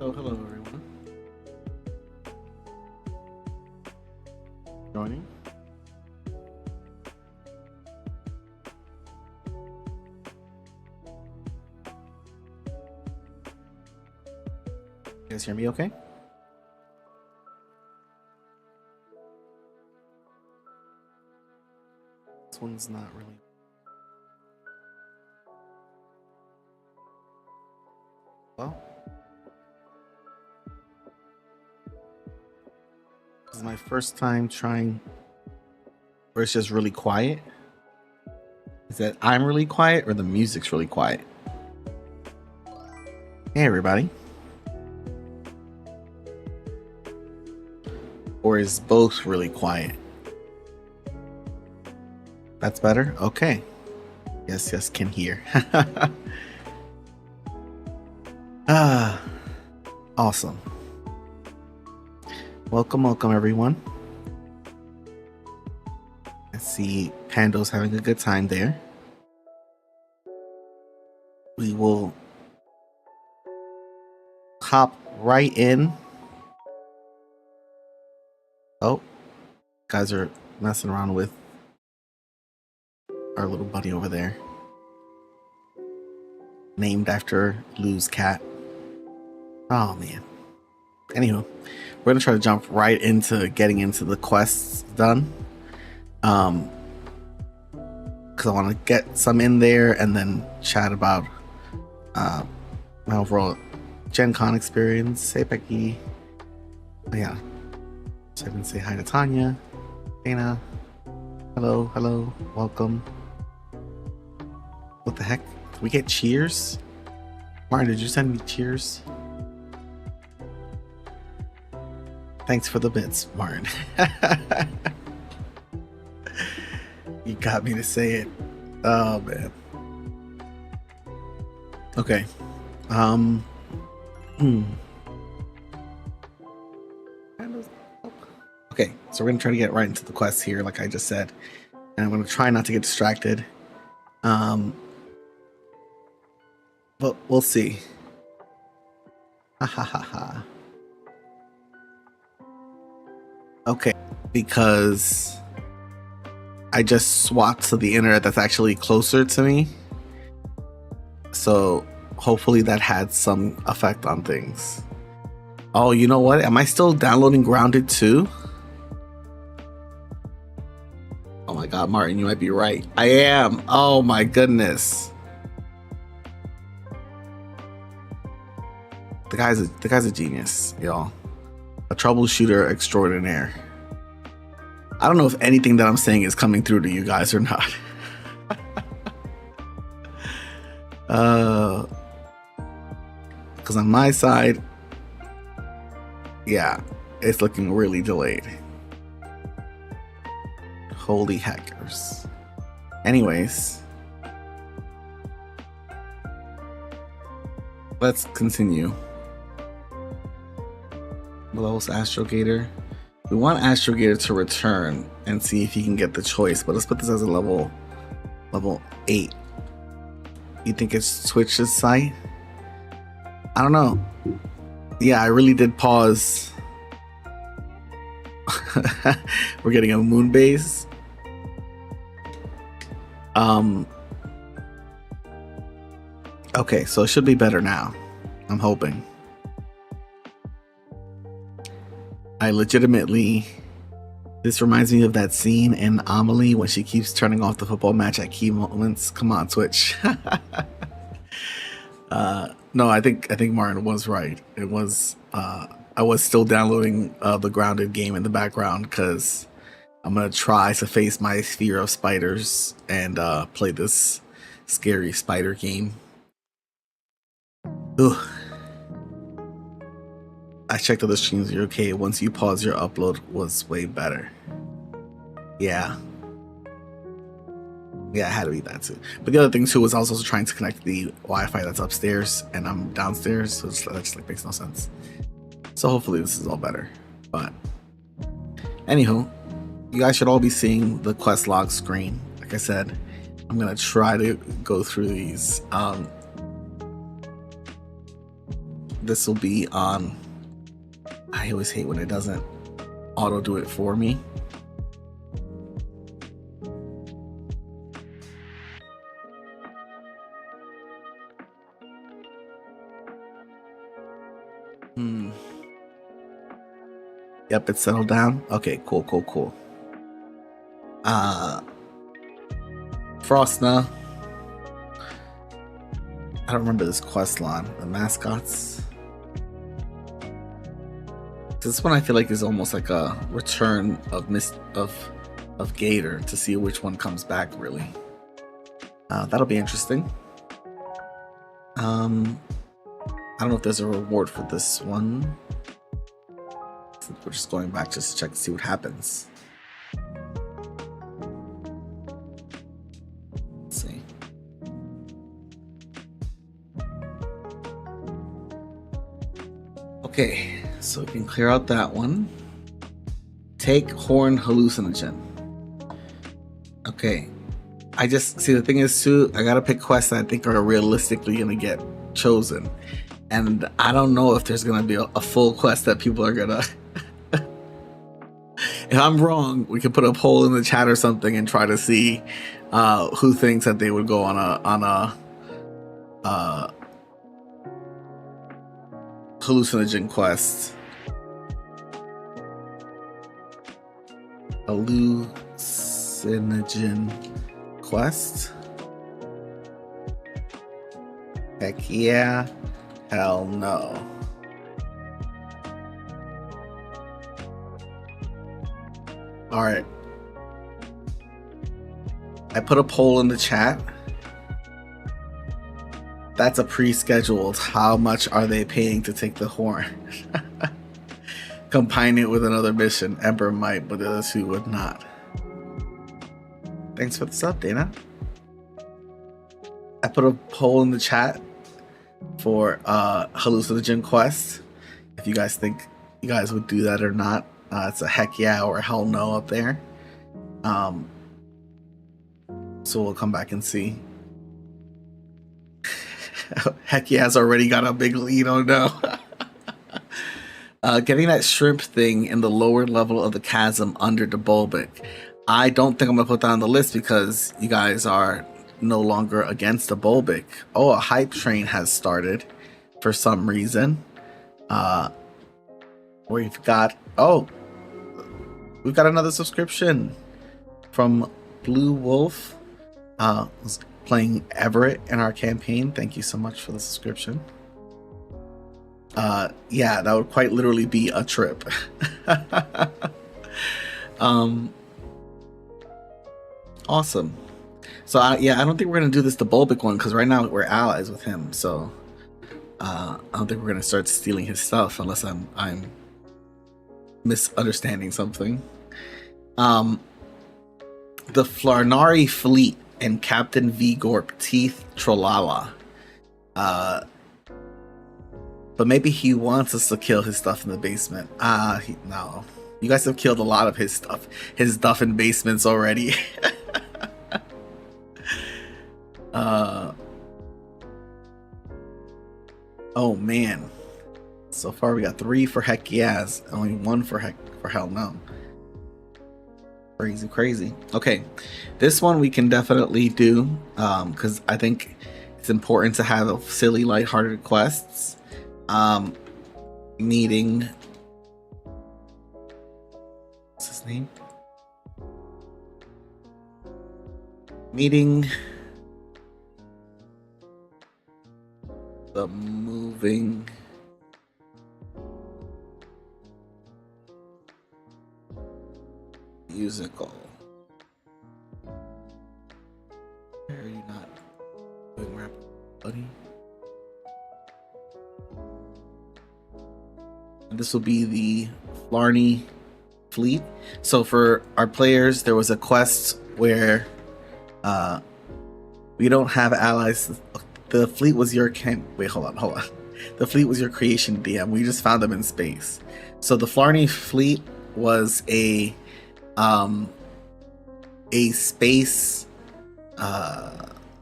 Oh, hello everyone. Joining. You guys hear me okay? This one's not really. Well, this is my first time trying where it's just really quiet. Is that I'm really quiet or the music's really quiet? Hey everybody. Or is both really quiet? That's better? Okay. Yes, can hear. Awesome. Welcome everyone. I see Pando's having a good time there. We will hop right in. Oh, guys are messing around with our little buddy over there. Named after Lou's cat. Oh man. Anywho, we're gonna try to jump right into getting into the quests done. Because I want to get some in there and then chat about my overall Gen Con experience. Hey Becky. Oh, yeah. So I didn't say hi to Tanya. Dana. Hello, welcome. What the heck? Did we get cheers? Martin, did you send me cheers? Thanks for the bits, Martin. You got me to say it. Oh man. Okay. Okay, so we're gonna try to get right into the quest here, like I just said. And I'm gonna try not to get distracted. But we'll see. Ha ha ha ha. Okay, because I just swapped to the internet that's actually closer to me. So hopefully that had some effect on things. Oh, you know what? Am I still downloading Grounded 2? Oh my god, Martin, you might be right. I am. Oh my goodness. The guy's a genius, y'all. A troubleshooter extraordinaire. I don't know if anything that I'm saying is coming through to you guys or not. Because on my side, yeah, it's looking really delayed. Holy hackers. Anyways, let's continue. Levels Astrogator. We want Astrogator to return and see if he can get the choice, but let's put this as a level 8. You think it's Twitch's site? I don't know. Yeah, I really did pause. We're getting a moon base. Okay, so it should be better now. I'm hoping. I legitimately, this reminds me of that scene in Amelie when she keeps turning off the football match at key moments. Come on, Twitch. No, I think Martin was right. It was I was still downloading the Grounded game in the background because I'm gonna try to face my fear of spiders and play this scary spider game. Ugh. I checked other streams, you're okay. Once you pause, your upload was way better. Yeah, it had to be that too. But the other thing too was I was also trying to connect the Wi-Fi that's upstairs and I'm downstairs, so that just like makes no sense. So hopefully this is all better. But anywho, you guys should all be seeing the quest log screen. Like I said, I'm gonna try to go through these. this will be on. I always hate when it doesn't auto do it for me. Yep, it's settled down. Okay, cool. Frostna. I don't remember this quest line. The mascots. This one I feel like is almost like a return of Gator to see which one comes back really. That'll be interesting. I don't know if there's a reward for this one. We're just going back just to check to see what happens. Let's see. Okay, so we can clear out that one. Take horn hallucinogen. Okay. I just see the thing is too, I gotta pick quests that I think are realistically gonna get chosen. And I don't know if there's gonna be a full quest that people are gonna if I'm wrong, we can put a poll in the chat or something and try to see who thinks that they would go on a hallucinogen quest. Hallucinogen quest. Heck yeah. Hell no. Alright. I put a poll in the chat. That's a pre-scheduled. How much are they paying to take the horn? Combine it with another mission. Ember might, but the other two would not. Thanks for the sub, Dana. I put a poll in the chat for hallucinogen quest. If you guys think you guys would do that or not. It's a heck yeah or hell no up there. So we'll come back and see. Heck yeah has already got a big lead. Oh no. Getting that shrimp thing in the lower level of the chasm under the Bulbic. I don't think I'm gonna put that on the list because you guys are no longer against the Bulbic. Oh, a hype train has started for some reason. We've got we've got another subscription from Blue Wolf. Was playing Everett in our campaign. Thank you so much for the subscription. Yeah, that would quite literally be a trip. Awesome. So yeah, I don't think we're gonna do this the Bulbic one because right now we're allies with him. So I don't think we're gonna start stealing his stuff unless I'm misunderstanding something. The Flarnari fleet and Captain Vigorp Teeth Trollala. But maybe he wants us to kill his stuff in the basement. No. You guys have killed a lot of his stuff in basements already. Oh man. So far we got 3 for heck yes, only 1 for hell no. Crazy. Okay, this one we can definitely do because I think it's important to have silly, lighthearted quests. Meeting. What's his name? Meeting the moving musical. Why are you not doing rap, buddy? And this will be the Flarney fleet. So for our players, there was a quest where we don't have allies. The fleet was your wait, hold on. The fleet was your creation, DM. We just found them in space. So the Flarney fleet was a space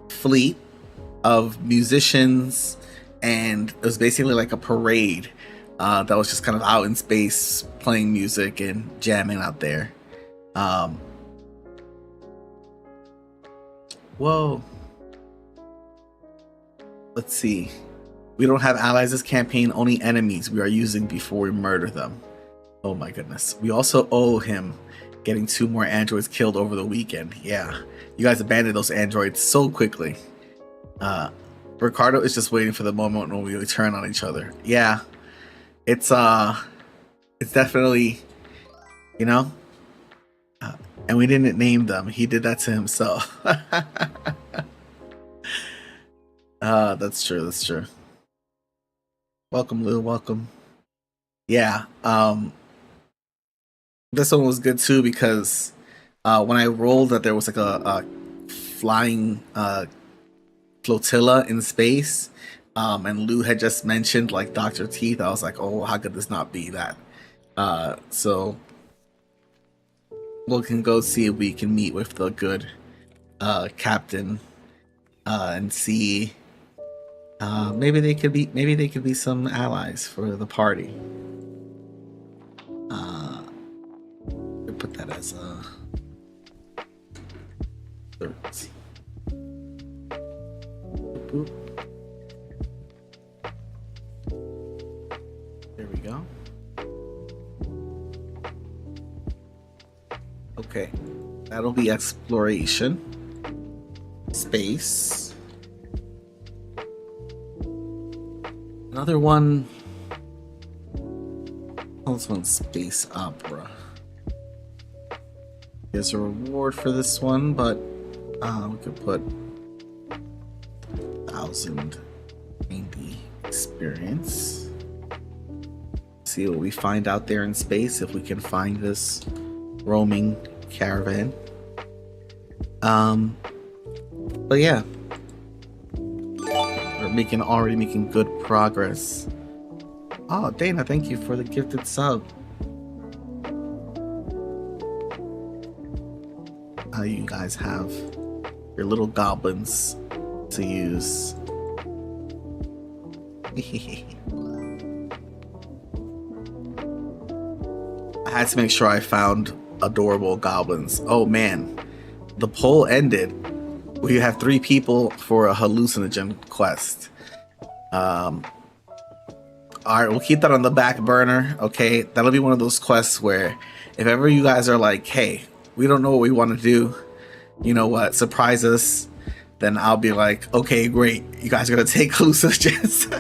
fleet of musicians and it was basically like a parade that was just kind of out in space playing music and jamming out there. Whoa. Let's see. We don't have allies this campaign, only enemies we are using before we murder them. Oh my goodness. We also owe him getting 2 more androids killed over the weekend. Yeah. You guys abandoned those androids so quickly. Ricardo is just waiting for the moment when we turn on each other. Yeah. It's definitely, you know, and we didn't name them. He did that to himself. That's true. That's true. Welcome, Lou. Welcome. Yeah. This one was good too because when I rolled that there was like a flying flotilla in space, and Lou had just mentioned like Dr. Teeth, I was like, oh, how could this not be that? So we can go see if we can meet with the good captain and see maybe they could be some allies for the party. Put that as a third. Boop. There we go. Okay, that'll be exploration, space. Another one. Oh, this one's space opera. There's a reward for this one, but we could put 1,000 maybe experience. See what we find out there in space, if we can find this roaming caravan. But yeah, we're already making good progress. Oh, Dana, thank you for the gifted sub. You guys have your little goblins to use. I had to make sure I found adorable goblins. Oh man, the poll ended. We have 3 people for a hallucinogen quest. All right, we'll keep that on the back burner. Okay, that'll be one of those quests where if ever you guys are like, hey, we don't know what we want to do, you know what, surprise us, then I'll be like, okay, great, you guys are gonna take hallucinogens.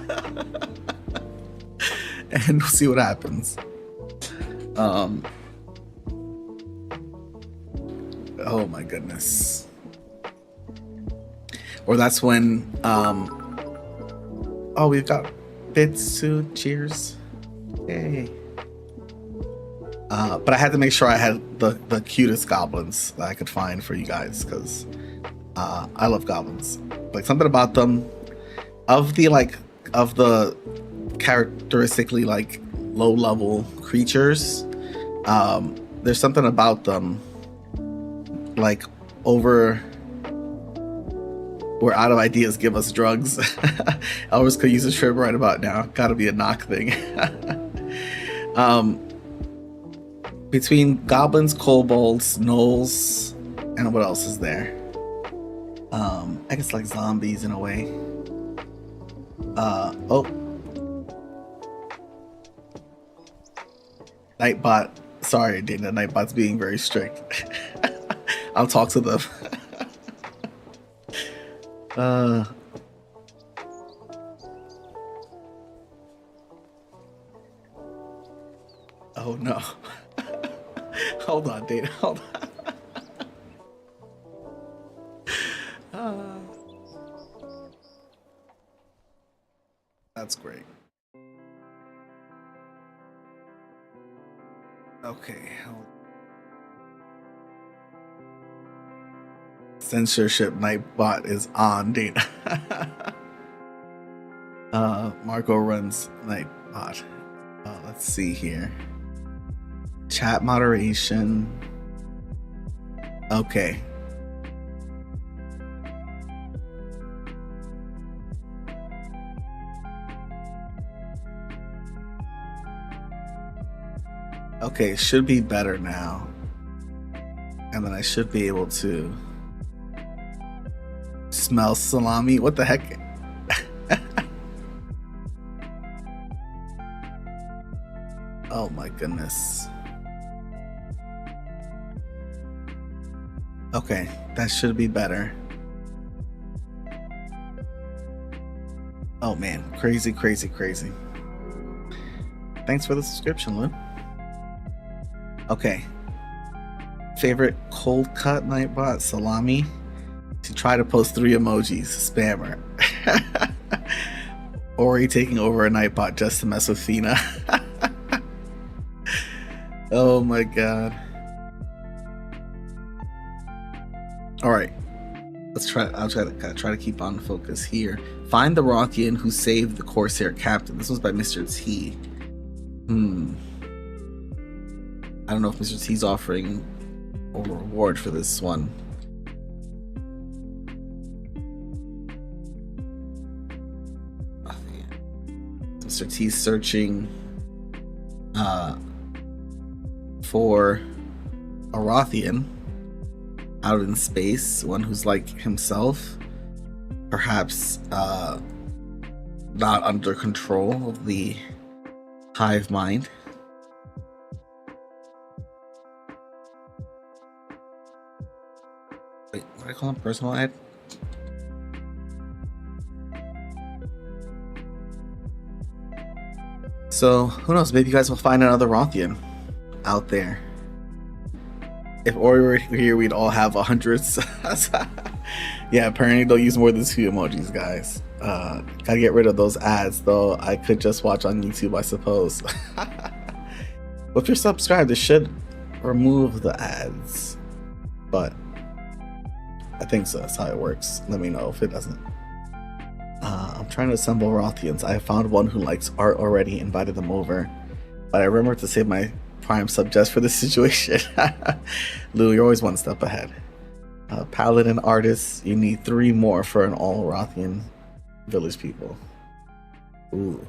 And we'll see what happens. Oh my goodness. Or that's when oh, we've got bits too. Cheers. Yay. But I had to make sure I had the cutest goblins that I could find for you guys, because I love goblins. Like, something about them, of the characteristically like low level creatures, there's something about them, like, over we're out of ideas, give us drugs. Elvis could use a trip right about now. Gotta be a knock thing. Between goblins, kobolds, gnolls, and what else is there? I guess like zombies in a way. Oh. Nightbot. Sorry, Dana. Nightbot's being very strict. I'll talk to them. Oh no. Hold on, Dana. Hold on. That's great. Okay. Censorship Nightbot is on, Dana. Marco runs Nightbot. Let's see here. Chat moderation. Okay. Okay, it should be better now. And then I should be able to smell salami. What the heck? Oh my goodness. Okay, that should be better. Oh man, crazy, crazy, crazy. Thanks for the subscription, Lou. Okay. Favorite cold cut Nightbot salami? To try to post 3 emojis, spammer. Ori taking over a Nightbot just to mess with Fina. Oh my god. Alright. I'll try to keep on focus here. Find the Rothian who saved the Corsair captain. This was by Mr. T. I don't know if Mr. T's offering a reward for this one. Mr. T's searching for a Rothian out in space, one who's like himself, perhaps not under control of the hive mind. Wait, what do I call him? Personal ad? So, who knows? Maybe you guys will find another Rothian out there. If Ori were here, we'd all have 100s. Yeah, apparently don't use more than 2 emojis, guys. Gotta get rid of those ads, though. I could just watch on YouTube, I suppose. Well, if you're subscribed, it should remove the ads. But I think so. That's how it works. Let me know if it doesn't. I'm trying to assemble Rothians. I found one who likes art already, invited them over. But I remember to save my Prime sub just for this situation. Lou, you're always one step ahead. Paladin artists, you need 3 more for an all Rothian village people. Ooh,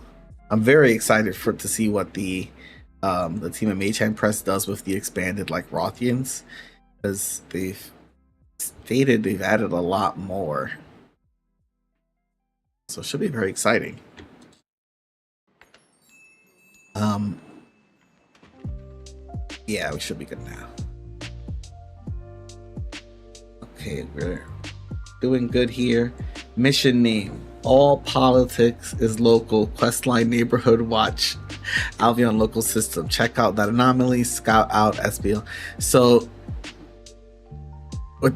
I'm very excited to see what the team at Mage Hand Press does with the expanded like Rothians, because they've stated they've added a lot more, so it should be very exciting. Yeah, we should be good now. Okay, we're doing good here. Mission name: all politics is local. Questline neighborhood watch. Albion local system. Check out that anomaly. Scout out SBL. So, what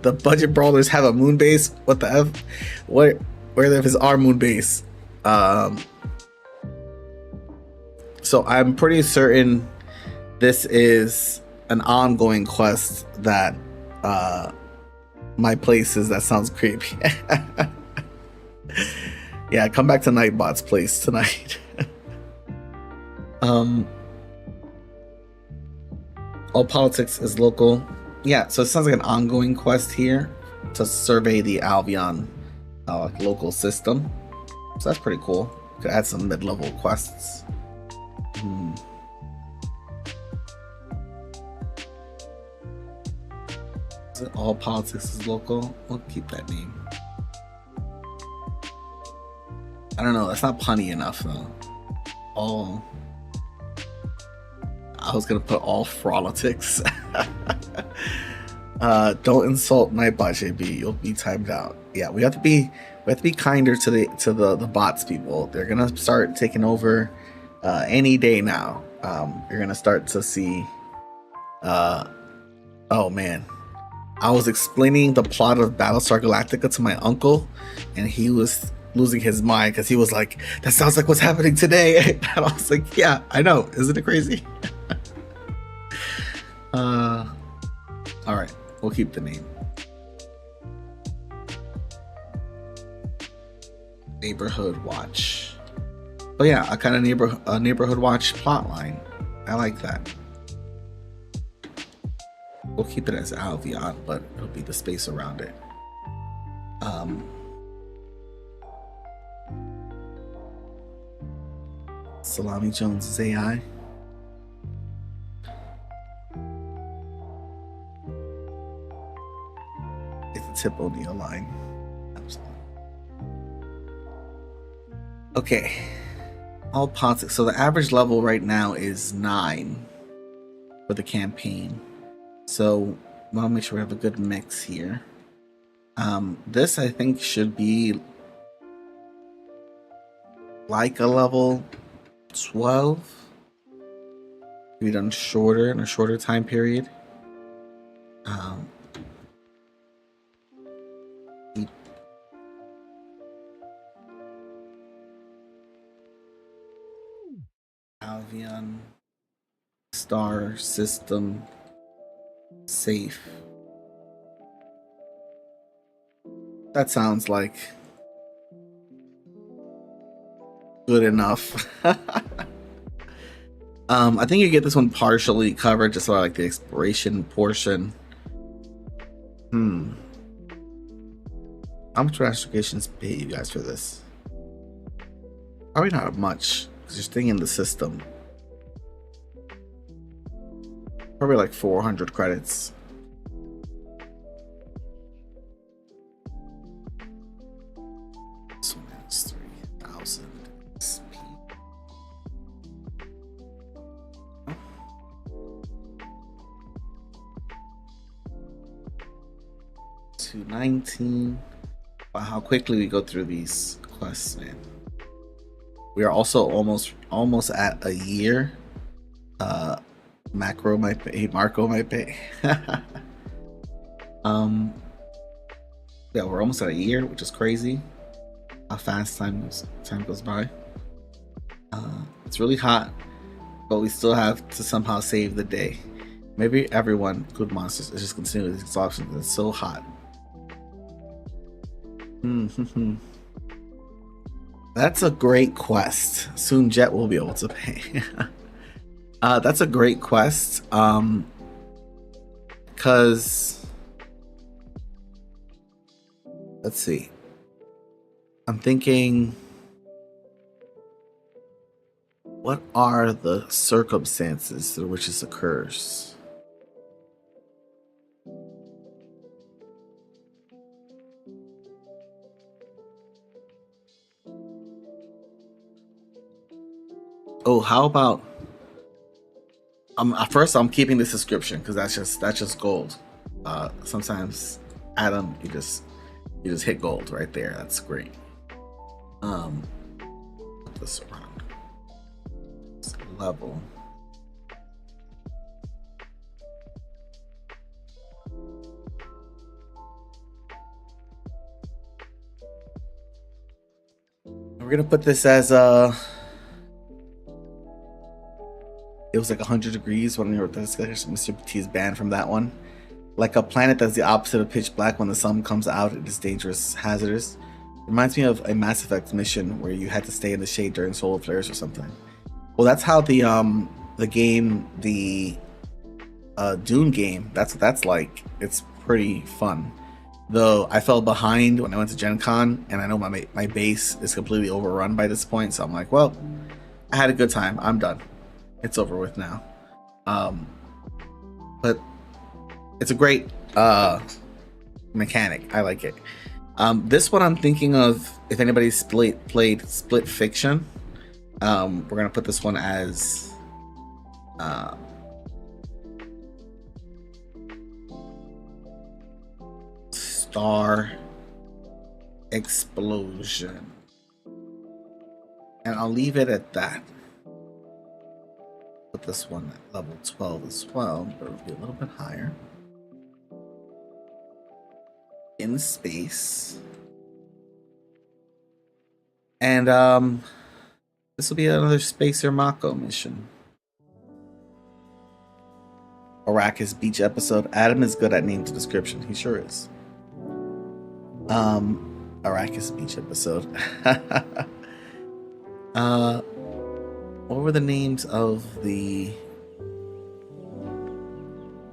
the budget brawlers have a moon base? What the f? Where is our moon base? So I'm pretty certain this is an ongoing quest that my place is. That sounds creepy. Yeah, come back to Nightbot's place tonight. All politics is local. Yeah, so it sounds like an ongoing quest here to survey the Albion local system. So that's pretty cool. Could add some mid-level quests. All politics is local. We'll keep that name. I don't know. That's not punny enough though. All. I was gonna put all frolitics. Don't insult Nightbot, JB. You'll be timed out. Yeah, we have to be kinder to the bots, people. They're gonna start taking over any day now. You're gonna start to see. Oh man. I was explaining the plot of Battlestar Galactica to my uncle, and he was losing his mind because he was like, that sounds like what's happening today. And I was like, yeah, I know. Isn't it crazy? All right, we'll keep the name. Neighborhood Watch. But yeah, a kind of neighborhood watch plotline. I like that. We'll keep it as Albion, but it'll be the space around it. Salami Jones is AI. tip O'Neill line. Absolutely. Okay. All politics. So the average level right now is 9 for the campaign. So we'll make sure we have a good mix here. This I think should be like a level 12. Be done shorter in a shorter time period. Albion Star System Safe. That sounds like good enough. I think you get this one partially covered, just sort of like the exploration portion. How much restorations pay you guys for this? Probably not much, because you're staying in the system. Probably like 400 credits. This one has 3,000 XP. 219. Wow, how quickly we go through these quests, man. We are also almost at a year. Marco might pay. Yeah, we're almost at a year, which is crazy. How fast time goes by. It's really hot, but we still have to somehow save the day. Maybe everyone, good monsters, is just consuming this exhaustion. It's so hot. That's a great quest. Soon Jet will be able to pay. That's a great quest. Because let's see. I'm thinking, what are the circumstances through which this occurs? Oh, how about first I'm keeping this description because that's just gold. Sometimes Adam, you just hit gold right there. That's great. Put this around this level. We're gonna put this as it was like 100 degrees when Mr. T is banned from that one. Like a planet that's the opposite of pitch black when the sun comes out, it is dangerous, hazardous. Reminds me of a Mass Effect mission where you had to stay in the shade during solar flares or something. Well, that's how the game, the Dune game, that's like. It's pretty fun. Though I fell behind when I went to Gen Con, and I know my base is completely overrun by this point, so I'm like, well, I had a good time. I'm done. It's over with now. But it's a great mechanic. I like it. This one I'm thinking of, if anybody's played Split Fiction, we're gonna put this one as Star Explosion, and I'll leave it at that. Put this one at level 12 as well, but it'll be a little bit higher. In space. And this will be another Spacer Mako mission. Arrakis Beach episode. Adam is good at names and description. He sure is. Arrakis Beach episode. What were the names of the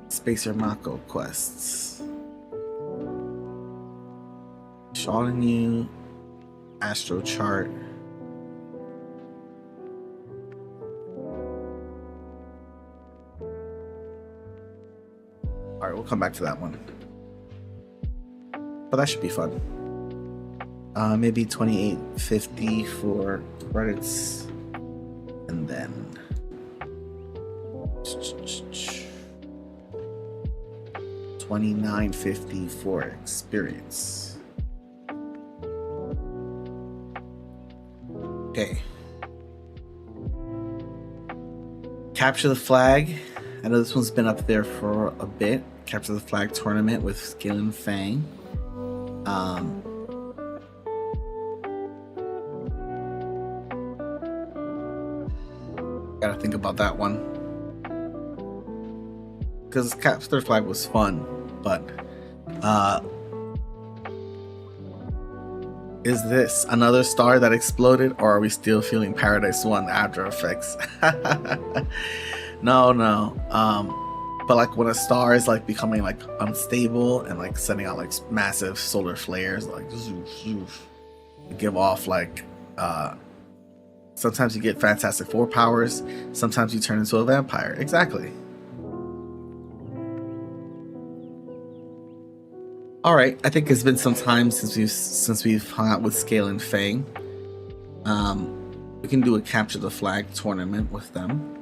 Spacer Mako quests? Shawnee, Astro Chart. Alright, we'll come back to that one. but that should be fun. Maybe 28.50 for credits, and then 29.50 for experience. Okay. Capture the Flag. I know this one's been up there for a bit. Capture the Flag tournament with Scaling Fang. Gotta think about that one. Because Capture the Flag was fun, but is this another star that exploded, or are we still feeling Paradise 1 after effects? No. But like when a star is like becoming like unstable and like sending out like massive solar flares, like zoof, zoof, give off like sometimes you get Fantastic Four powers, sometimes you turn into a vampire. Exactly. All right, I think it's been some time since we've hung out with Scaling Fang. We can do a Capture the Flag tournament with them.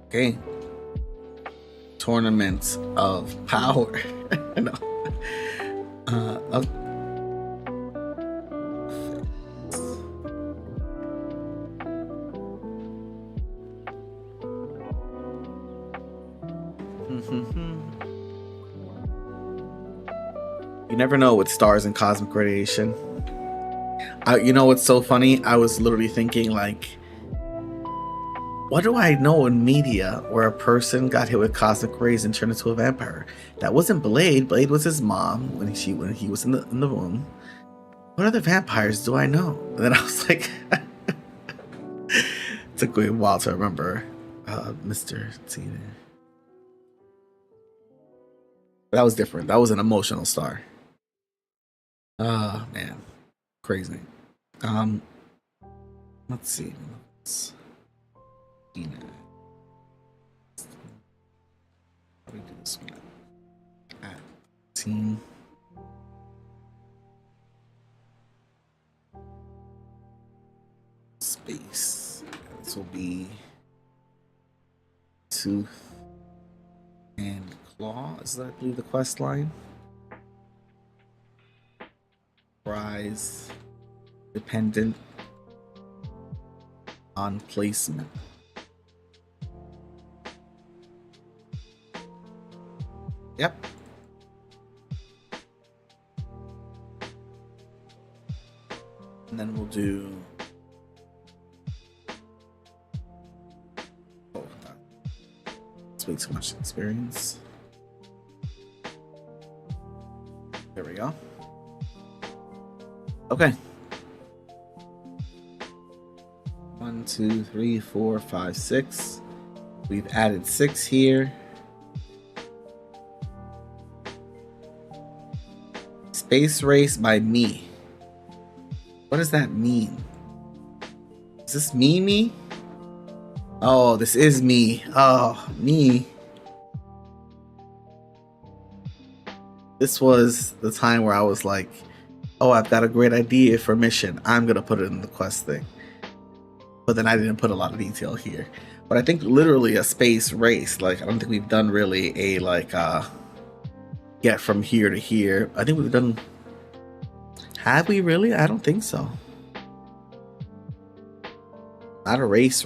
Okay. Tournament of Power. No. You never know with stars and cosmic radiation. You know what's so funny? I was literally thinking like, what do I know in media where a person got hit with cosmic rays and turned into a vampire? That wasn't Blade. Blade was his mom when he was in the womb. What other vampires do I know? And then I was like, it took me a while to remember Mr. Tina. That was different. That was an emotional star. Man, crazy. Let's see. Tina. How do we do this one? At team. Space. This will be Tooth and Claw. Is that, I believe, the quest line? Prize dependent on placement. Yep. And then we'll do. Oh, that's way too much experience. There we go. Okay. 1, 2, 3, 4, 5, 6. We've added 6 here. Space race by me. What does that mean? Is this me? Oh, this is me. Oh, me. This was the time where I was like, oh, I've got a great idea for a mission. I'm going to put it in the quest thing. But then I didn't put a lot of detail here. But I think literally a space race. Like, I don't think we've done really a, like, get from here to here. I think we've done... Have we really? I don't think so. Not a race.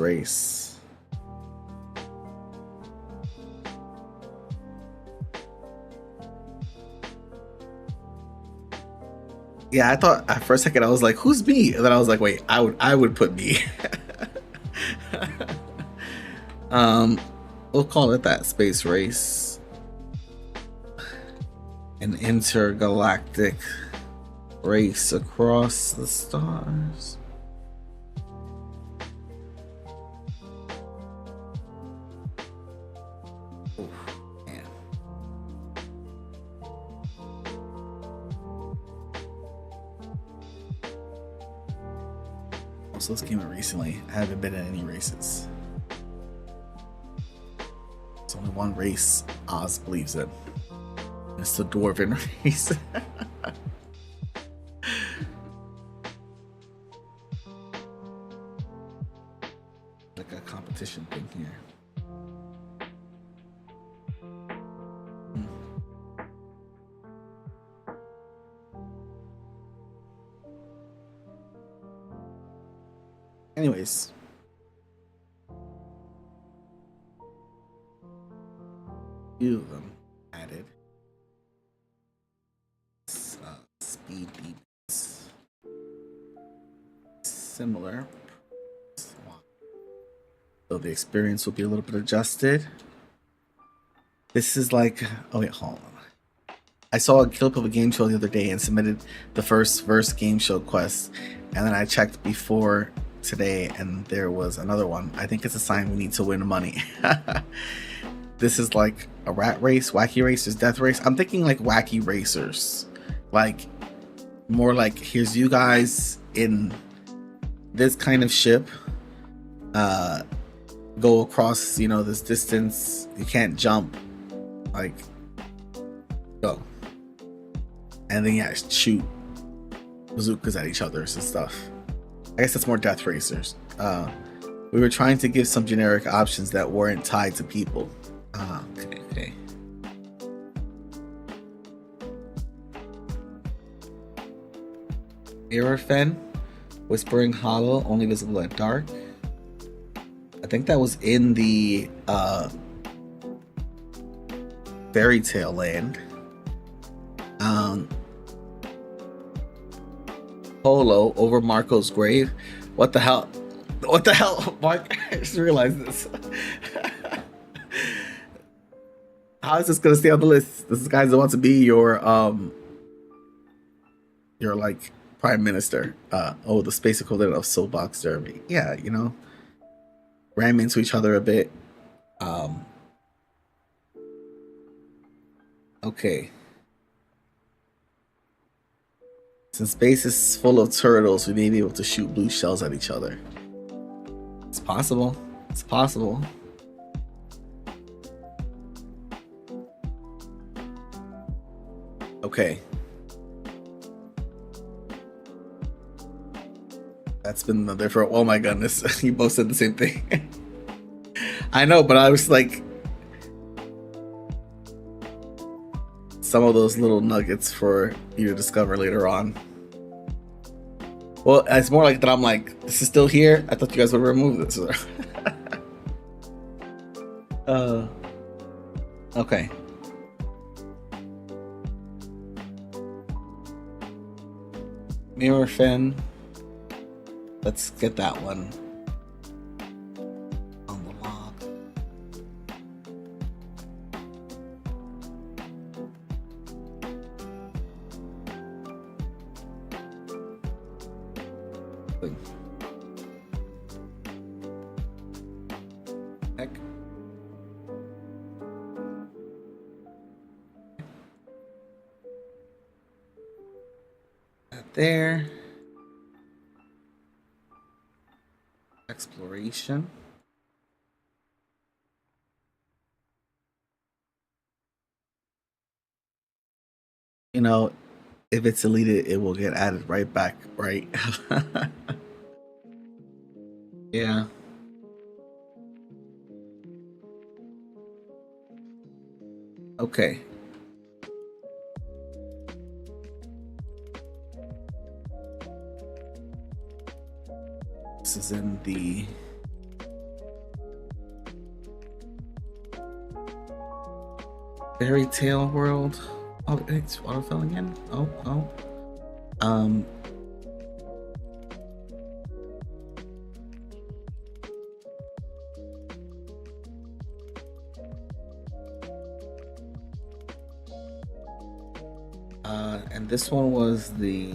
Yeah, I thought for a second I was like, who's me? And then I was like, wait, I would put me. We'll call it that, space race. An intergalactic race across the stars. Oof, man. Also, this came out recently. I haven't been in any races. There's only one race Oz believes in. It's the Dwarven race. Like a competition thing here. Anyways, few of them added speed beats, similar, so the experience will be a little bit adjusted. This is like, oh wait, hold on. I saw a clip of a game show the other day and submitted the first game show quest, and then I checked before today and there was another one. I think it's a sign we need to win money. This is like a rat race, wacky racers, death race. I'm thinking like wacky racers, like more like here's you guys in this kind of ship, go across, you know, this distance, you can't jump, like go, and then yeah, shoot bazookas at each other and stuff. I guess that's more death racers. We were trying to give some generic options that weren't tied to people. Okay. Aerofen, Whispering Hollow, only visible at dark. I think that was in the Fairy Tale Land. Polo, over Marco's grave. What the hell? What the hell, Mark? I just realized this. How is this gonna stay on the list? This guy's about to be your like prime minister. Oh, the space equivalent of Soapbox Derby. Yeah, you know, ram into each other a bit. Okay. Since space is full of turtles, we may be able to shoot blue shells at each other. It's possible. It's possible. Okay. That's been there for, oh my goodness. You both said the same thing. I know, but I was like, some of those little nuggets for you to discover later on. Well, it's more like that I'm like, this is still here? I thought you guys would remove this. Okay. Mirror Fin. Let's get that one on the log. Heck. That there. Exploration. You know, if it's deleted, it will get added right back, right? Yeah. Okay. This is in the Fairy Tale world. Oh, it's Waterfell again? Oh. And this one was the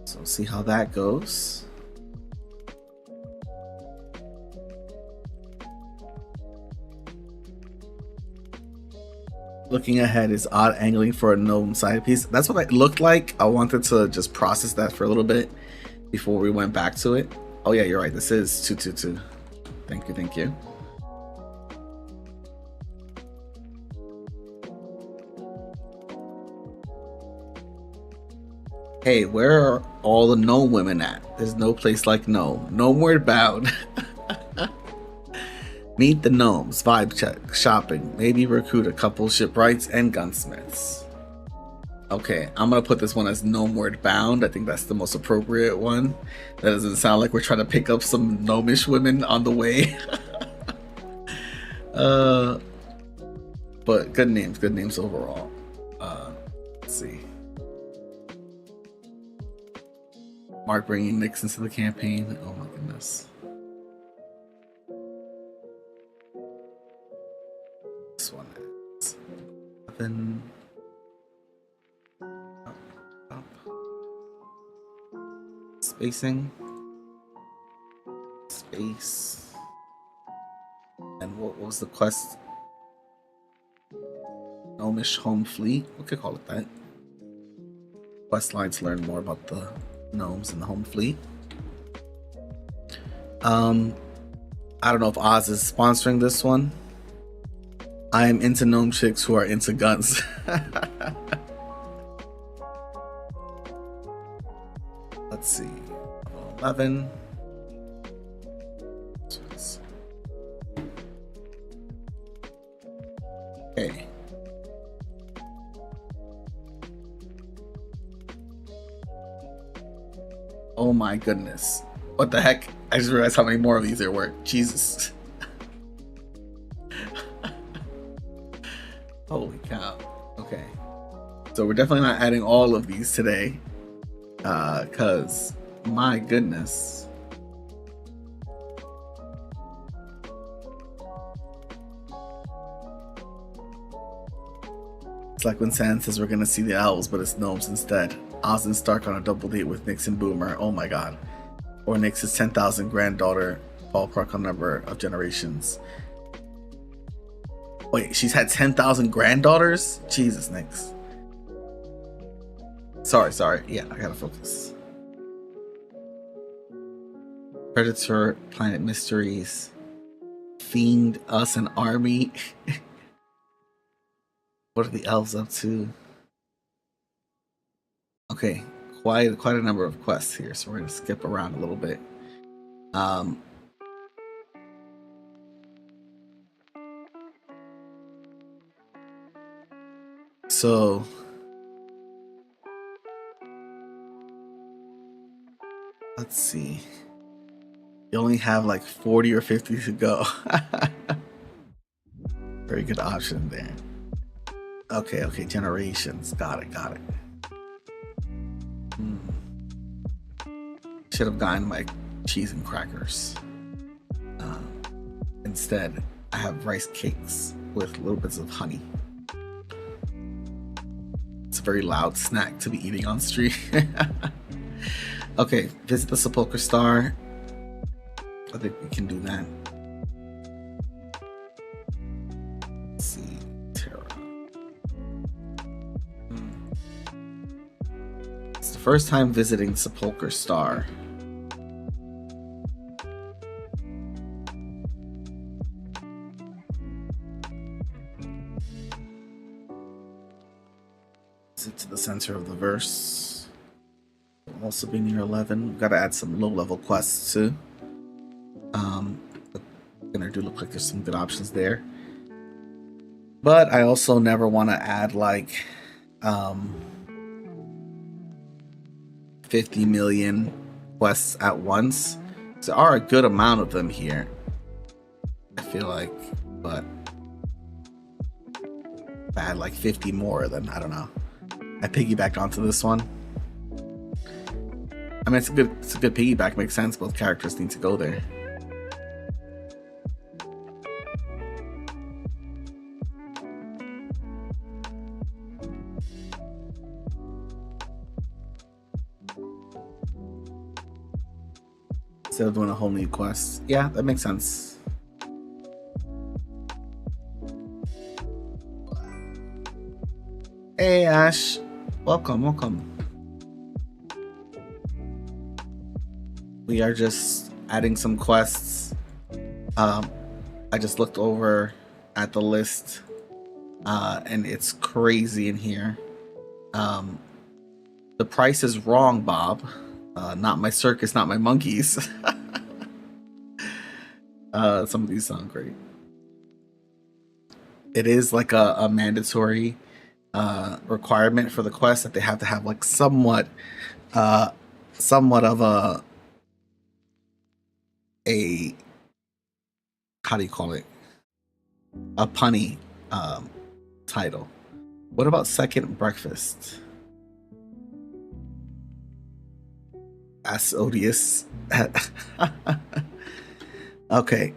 so see how that goes. Looking ahead is odd angling for a gnome side piece. That's what it looked like. I wanted to just process that for a little bit before we went back to it. Oh yeah, you're right. This is 222. Thank you, thank you. Hey, where are all the gnome women at? There's no place like gnome. Gnomeward bound. Meet the gnomes, vibe check, shopping, maybe recruit a couple shipwrights and gunsmiths. Okay, I'm gonna put this one as Gnomeward bound. I think that's the most appropriate one. That doesn't sound like we're trying to pick up some gnomish women on the way. But good names overall. Let's see. Mark bringing Nyx into the campaign. Oh my goodness. This one is 11. Up. Spacing. Space. And what was the quest? Gnomish Home Fleet? We could call it that. Quest line to learn more about the gnomes in the home fleet. I don't know if Oz is sponsoring this one. I am into gnome chicks who are into guns. Let's see. 11. Okay. Oh my goodness. What the heck? I just realized how many more of these there were. Jesus. Holy cow. Okay. So we're definitely not adding all of these today. Cause my goodness. It's like when Sand says we're gonna see the owls, but it's gnomes instead. Oz and Stark on a double date with Nyx and Boomer. Oh my god. Or Nyx's 10,000 granddaughter, ballpark on number of generations. Wait, she's had 10,000 granddaughters? Jesus, Nyx. Sorry. Yeah, I gotta focus. Predator, Planet Mysteries, Fiend, Us, and Army. What are the elves up to? Okay, quite a number of quests here, so we're gonna skip around a little bit. So let's see. You only have like 40 or 50 to go. Very good option there. Okay, generations. Got it. Should have gotten my cheese and crackers. Instead, I have rice cakes with little bits of honey. It's a very loud snack to be eating on stream. Okay, visit the Sepulchre Star. I think we can do that. Let's see, Terra. It's the first time visiting Sepulchre Star. Sit to the center of the verse. Will also be near 11. We've got to add some low-level quests too. Gonna do look like there's some good options there. But I also never want to add like 50 million quests at once. There are a good amount of them here, I feel like, but if I had like 50 more, then I don't know. I piggybacked onto this one. I mean, it's a good piggyback. Makes sense. Both characters need to go there. Instead of doing a whole new quest. Yeah, that makes sense. Hey Ash, welcome, welcome. We are just adding some quests. I just looked over at the list, and it's crazy in here. The price is wrong, Bob. Not my circus, not my monkeys. Some of these sound great. It is like a mandatory requirement for the quest that they have to have like somewhat of a how do you call it, a punny title. What about second breakfast? Odious. Okay.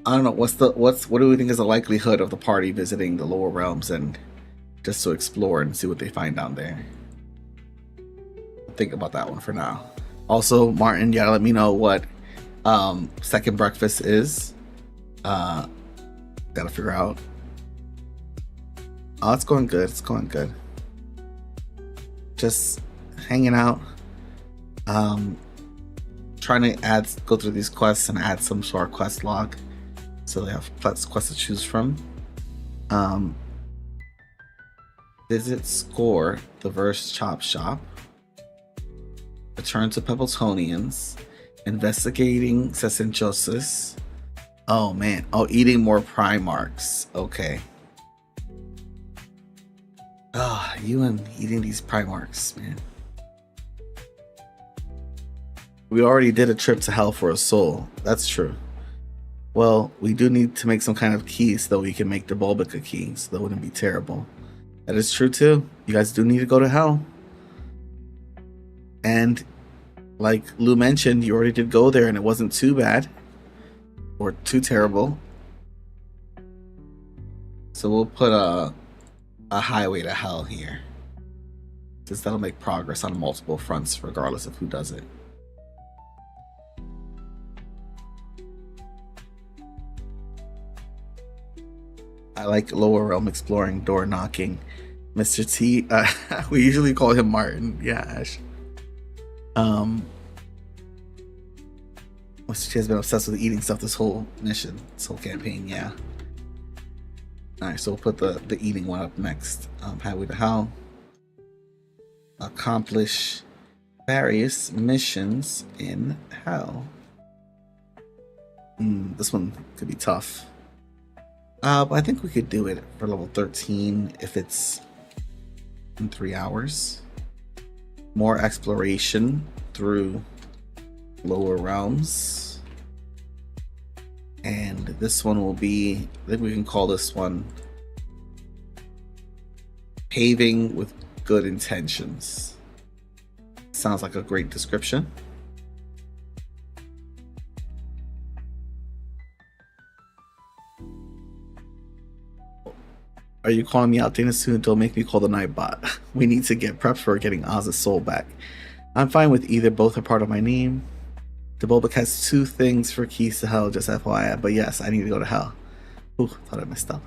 I don't know what do we think is the likelihood of the party visiting the lower realms and just to explore and see what they find down there. Think about that one for now. Also, Martin, you gotta let me know what second breakfast is. Gotta figure out. Oh, it's going good. It's going good. Just hanging out. Trying to go through these quests and add some to our quest log, so they have quests to choose from. Visit Score, the Verse Chop Shop. Return to Pebbletonians. Investigating Sesenchosis. Oh man. Oh, eating more Primarchs. Okay. Ah, you and eating these Primarchs, man. We already did a trip to hell for a soul. That's true. Well, we do need to make some kind of key so that we can make the Bulbica key, so that wouldn't be terrible. That is true too. You guys do need to go to hell. And like Lou mentioned, you already did go there and it wasn't too bad or too terrible. So we'll put a highway to hell here, because that'll make progress on multiple fronts regardless of who does it. I like lower realm exploring, door knocking. Mr. T, we usually call him Martin. Yeah, Ash. Mr. T has been obsessed with eating stuff this whole mission, this whole campaign. Yeah. All right, so we'll put the eating one up next. Highway to hell. Accomplish various missions in hell. This one could be tough. But I think we could do it for level 13 if it's in 3 hours. More exploration through lower realms. And this one will be, I think we can call this one Paving with Good Intentions. Sounds like a great description. Are you calling me out, Dana, soon? Don't make me call the Nightbot. We need to get prepped for getting Oz's soul back. I'm fine with either. Both are part of my name. The Bulbic has 2 things for keys to hell, just FYI. But yes, I need to go to hell. Ooh, thought I messed up.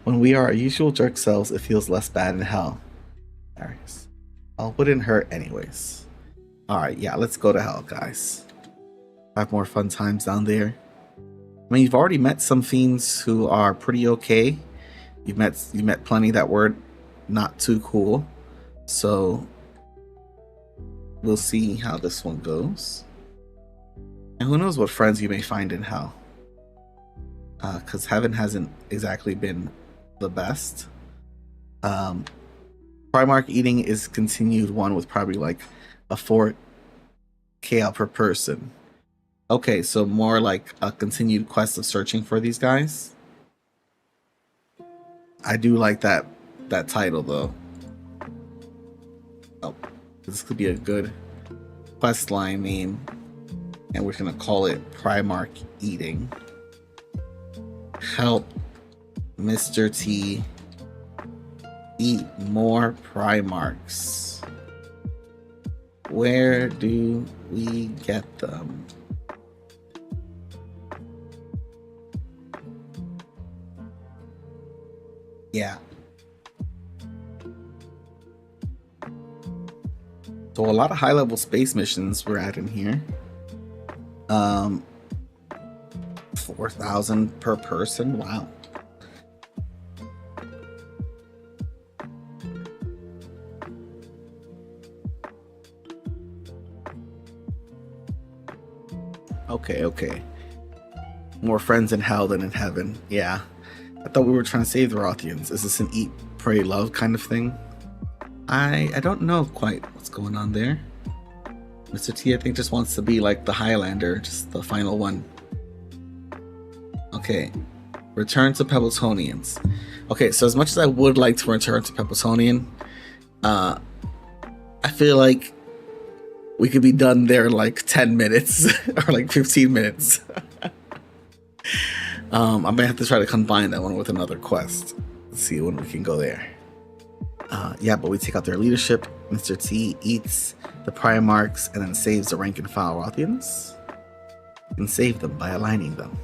When we are our usual jerk selves, it feels less bad in hell. Alright. Hell wouldn't hurt anyways. Alright, yeah, let's go to hell, guys. Have more fun times down there. I mean, you've already met some fiends who are pretty okay. You met plenty that were not too cool. So we'll see how this one goes. And who knows what friends you may find in hell. Because heaven hasn't exactly been the best. Primarch eating is continued one with probably like a 4k out per person. Okay, so more like a continued quest of searching for these guys. I do like that title though. Oh, this could be a good quest line name, and we're gonna call it Primarch Eating. Help Mr. T eat more Primarchs. Where do we get them? Yeah. So a lot of high-level space missions we're at in here. 4,000 per person. Wow. Okay. More friends in hell than in heaven. Yeah. I thought we were trying to save the Rothians. Is this an eat, pray, love kind of thing? I don't know quite what's going on there. Mr. T, I think, just wants to be like the Highlander, just the final one. Okay. Return to Pebbletonians. Okay, so as much as I would like to return to Pebbletonian, I feel like we could be done there in like 10 minutes or like 15 minutes. I may have to try to combine that one with another quest. Let's see when we can go there. Yeah, but we take out their leadership. Mr. T eats the Primarchs and then saves the rank and file Rothians. You can save them by aligning them.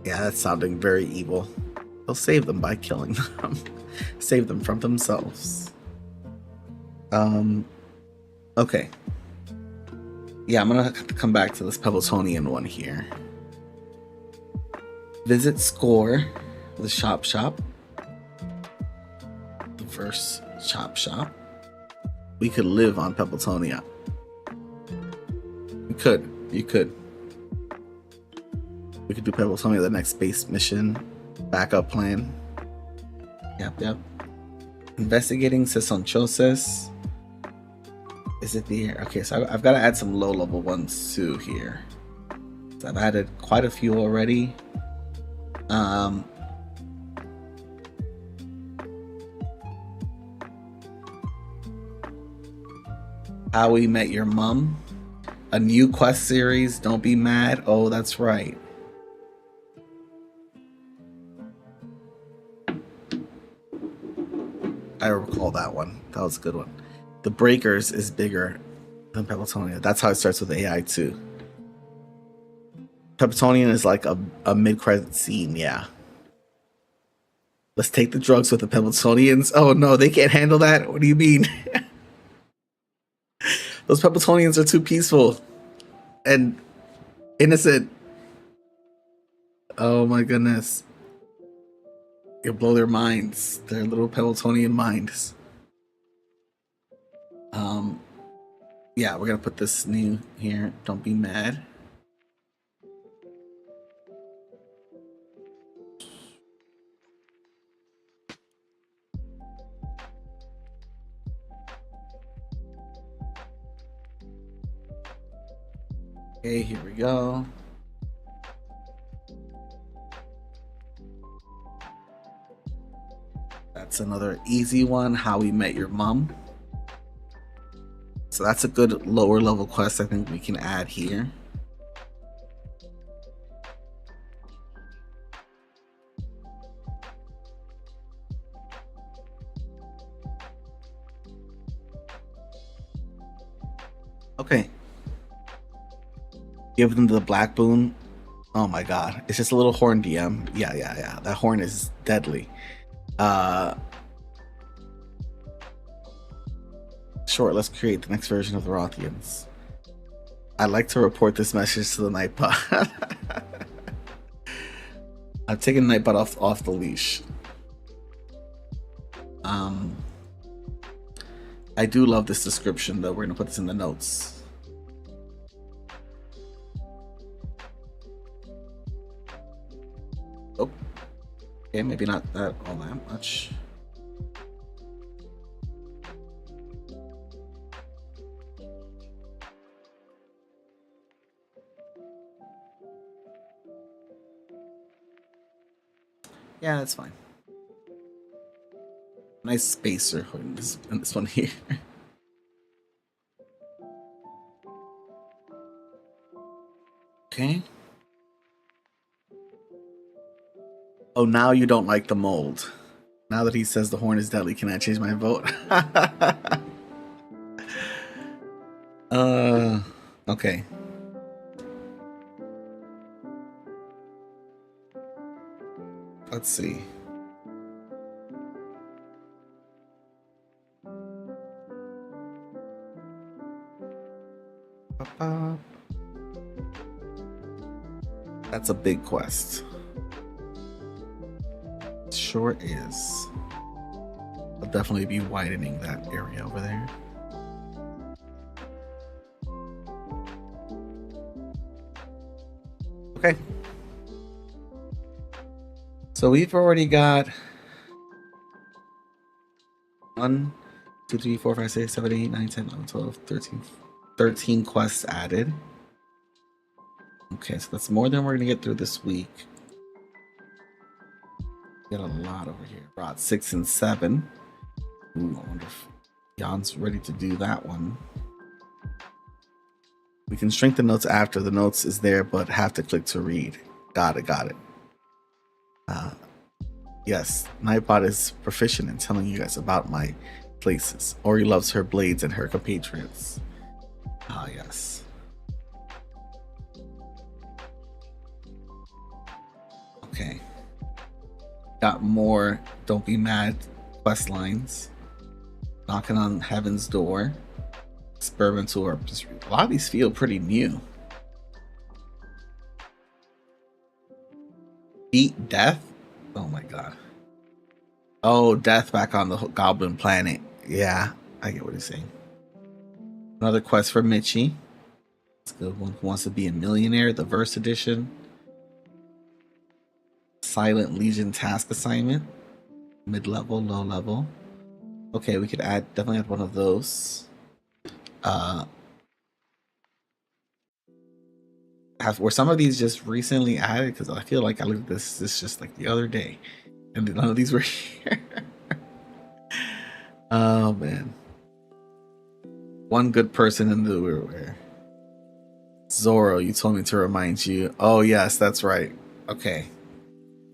Yeah, that's sounding very evil. They'll save them by killing them. Save them from themselves. Okay. Yeah, I'm gonna have to come back to this Pebbletonian one here. Visit Score, the shop. The first shop. We could live on Pebbletonia. You could. We could do Pebbletonia, the next space mission. Backup plan. Yep. Investigating Sesonchoses. Is it the... Okay, so I've got to add some low-level ones too here. So I've added quite a few already. How We Met Your Mom. A new quest series, Don't Be Mad. Oh, that's right. I recall that one. That was a good one. The Breakers is bigger than Pebbletonian. That's how it starts with AI too. Pebbletonian is like a mid-credit scene, yeah. Let's take the drugs with the Pebbletonians. Oh no, they can't handle that? What do you mean? Those Pebbletonians are too peaceful and innocent. Oh my goodness. You'll blow their minds. Their little Pebbletonian minds. Yeah, we're gonna put this new here. Don't be mad. Okay, here we go. That's another easy one. How We Met Your Mom. So that's a good lower level quest I think we can add here. Okay. Give them the black boon. Oh my god. It's just a little horn DM. Yeah. That horn is deadly. Sure, let's create the next version of the Rothians. I'd like to report this message to the Nightbot. I've taken Nightbot off the leash. I do love this description though. We're gonna put this in the notes. Oh, okay, maybe not that all that much. Yeah, that's fine. Nice spacer in this one here. Okay. Oh, now you don't like the mold. Now that he says the horn is deadly, can I change my vote? Okay. let's see. That's a big quest. It sure is. I'll definitely be widening that area over there. Okay. So we've already got 1, 2, 3, 4, 5, 6, 7, 8, 9, 10, 11, 12, 13 quests added. Okay, so that's more than we're gonna get through this week. Got a lot over here. Brought 6 and 7. Ooh, I wonder if Jan's ready to do that one. We can shrink the notes after. The notes is there, but have to click to read. Got it. Yes, Nightbot is proficient in telling you guys about my places. Ori loves her blades and her compatriots. Ah, yes. Okay. Got more Don't Be Mad quest lines. Knocking on Heaven's Door. Experimental Orb. A lot of these feel pretty new. Beat Death? Oh my god. Oh, Death back on the Goblin Planet. Yeah, I get what he's saying. Another quest for Mitchie. It's a good one. Who Wants to Be a Millionaire? The Verse Edition. Silent Legion task assignment. Mid-level, low-level. Okay, we could definitely add one of those. Were some of these just recently added? Because I feel like I looked at this just like the other day, and none of these were here. Oh man. One good person in the weird. Zoro, you told me to remind you. Oh yes, that's right. Okay.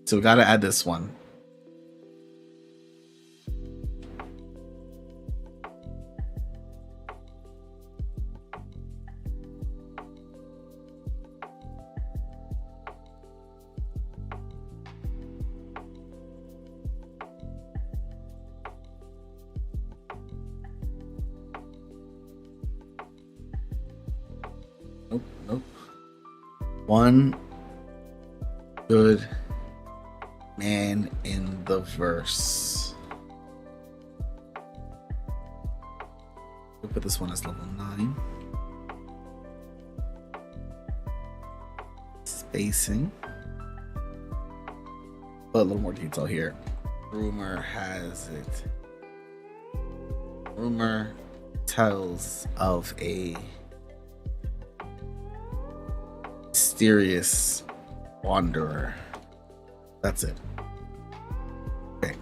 So we gotta add this one. Nope. One good man in the verse. We'll put this one as level 9. Spacing. Put a little more detail here. Rumor has it. Rumor tells of a mysterious wanderer. That's it. Okay.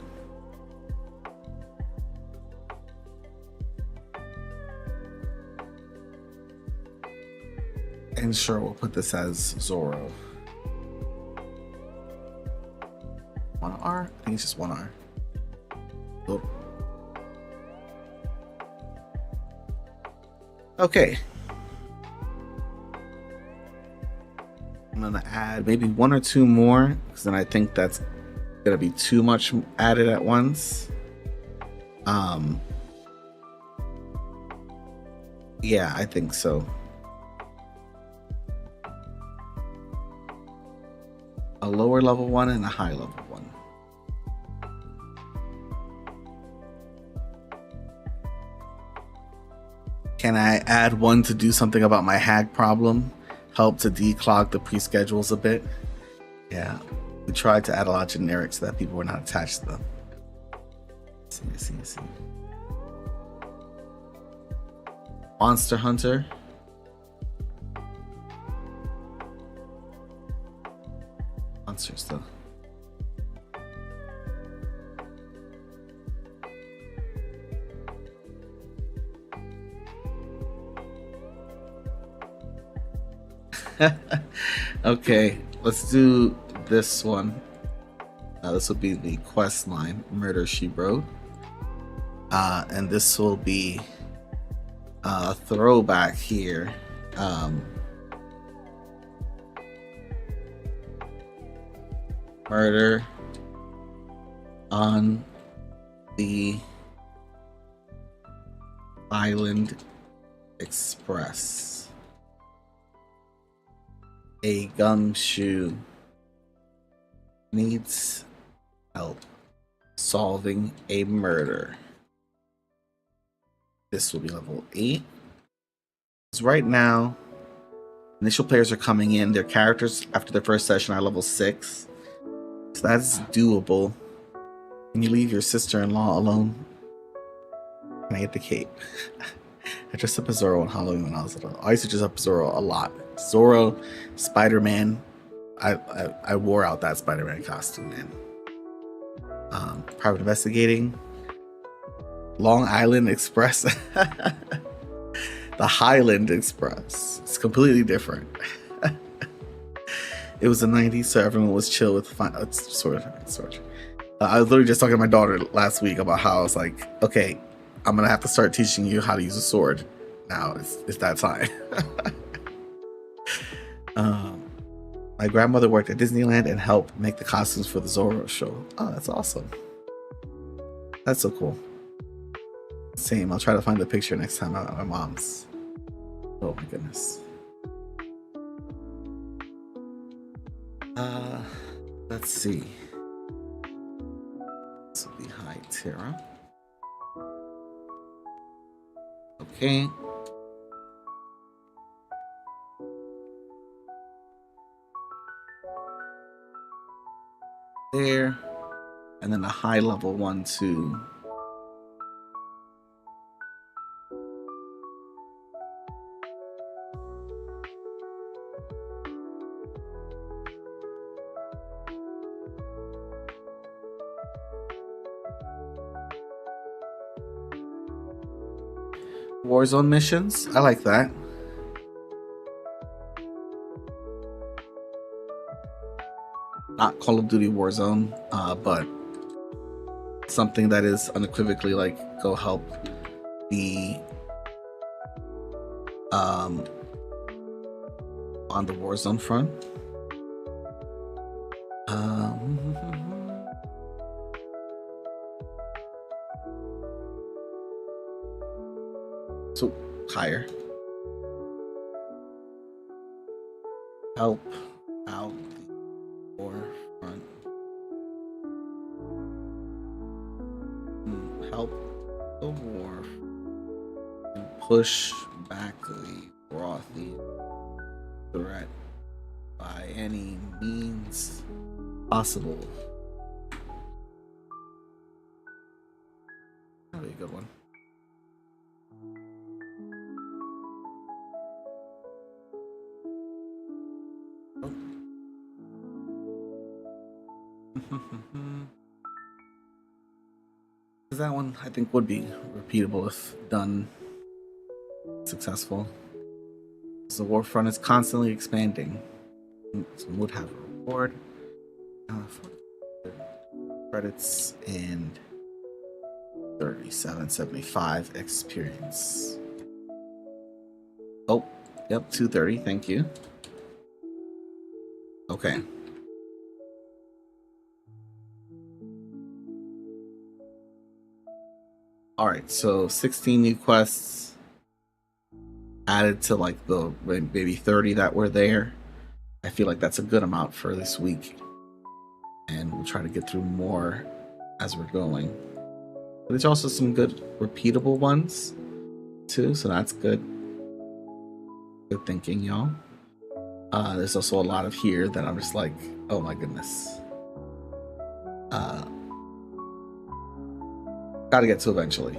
And sure, we'll put this as Zoro. 1 R? I think it's just 1 R. Oh. Okay. I'm gonna add maybe 1 or 2 more, because then I think that's gonna be too much added at once. Yeah, I think so. A lower level one and a high level one. Can I add one to do something about my hag problem? Help to declog the pre-schedules a bit? Yeah, we tried to add a lot of generics so that people were not attached to them. Let's see. Monster Hunter. Monsters though. Okay, let's do this one. This will be the quest line, Murder She Wrote. And this will be a throwback here. Murder on the Island Express. A gumshoe needs help solving a murder. This will be level 8. Because right now, initial players are coming in. Their characters after their first session are level 6. So that's doable. Can you leave your sister-in-law alone? Can I get the cape? I dressed up as Zorro on Halloween when I was little. I used to dress up as Zorro a lot. Zorro, Spider-Man. I wore out that Spider-Man costume, man. Private investigating. Long Island Express. The Highland Express. It's completely different. It was the 90s, so everyone was chill with sword. I was literally just talking to my daughter last week about how I was like, okay, I'm gonna have to start teaching you how to use a sword now. It's that time. My grandmother worked at Disneyland and helped make the costumes for the Zorro show. Oh, that's awesome. That's so cool. Same. I'll try to find the picture next time I'm at my mom's. Oh my goodness. Let's see. This will be High Terra. Okay. There. And then a high level 1, 2. Warzone missions. I like that. Not Call of Duty Warzone, but something that is unequivocally like go help the on the Warzone front. So higher. Help out the forefront. Help the war and push back the frothy threat by any means possible. That'll be a good one. That one I think would be repeatable if done successful. So the Warfront is constantly expanding. So would have a reward. Credits and 37.75 experience. Oh, yep, 230. Thank you. Okay. All right, so 16 new quests added to like the maybe 30 that were there. I feel like that's a good amount for this week. And we'll try to get through more as we're going. But there's also some good repeatable ones too, so that's good. Good thinking, y'all. There's also a lot of here that I'm just like, oh my goodness. Gotta get to eventually.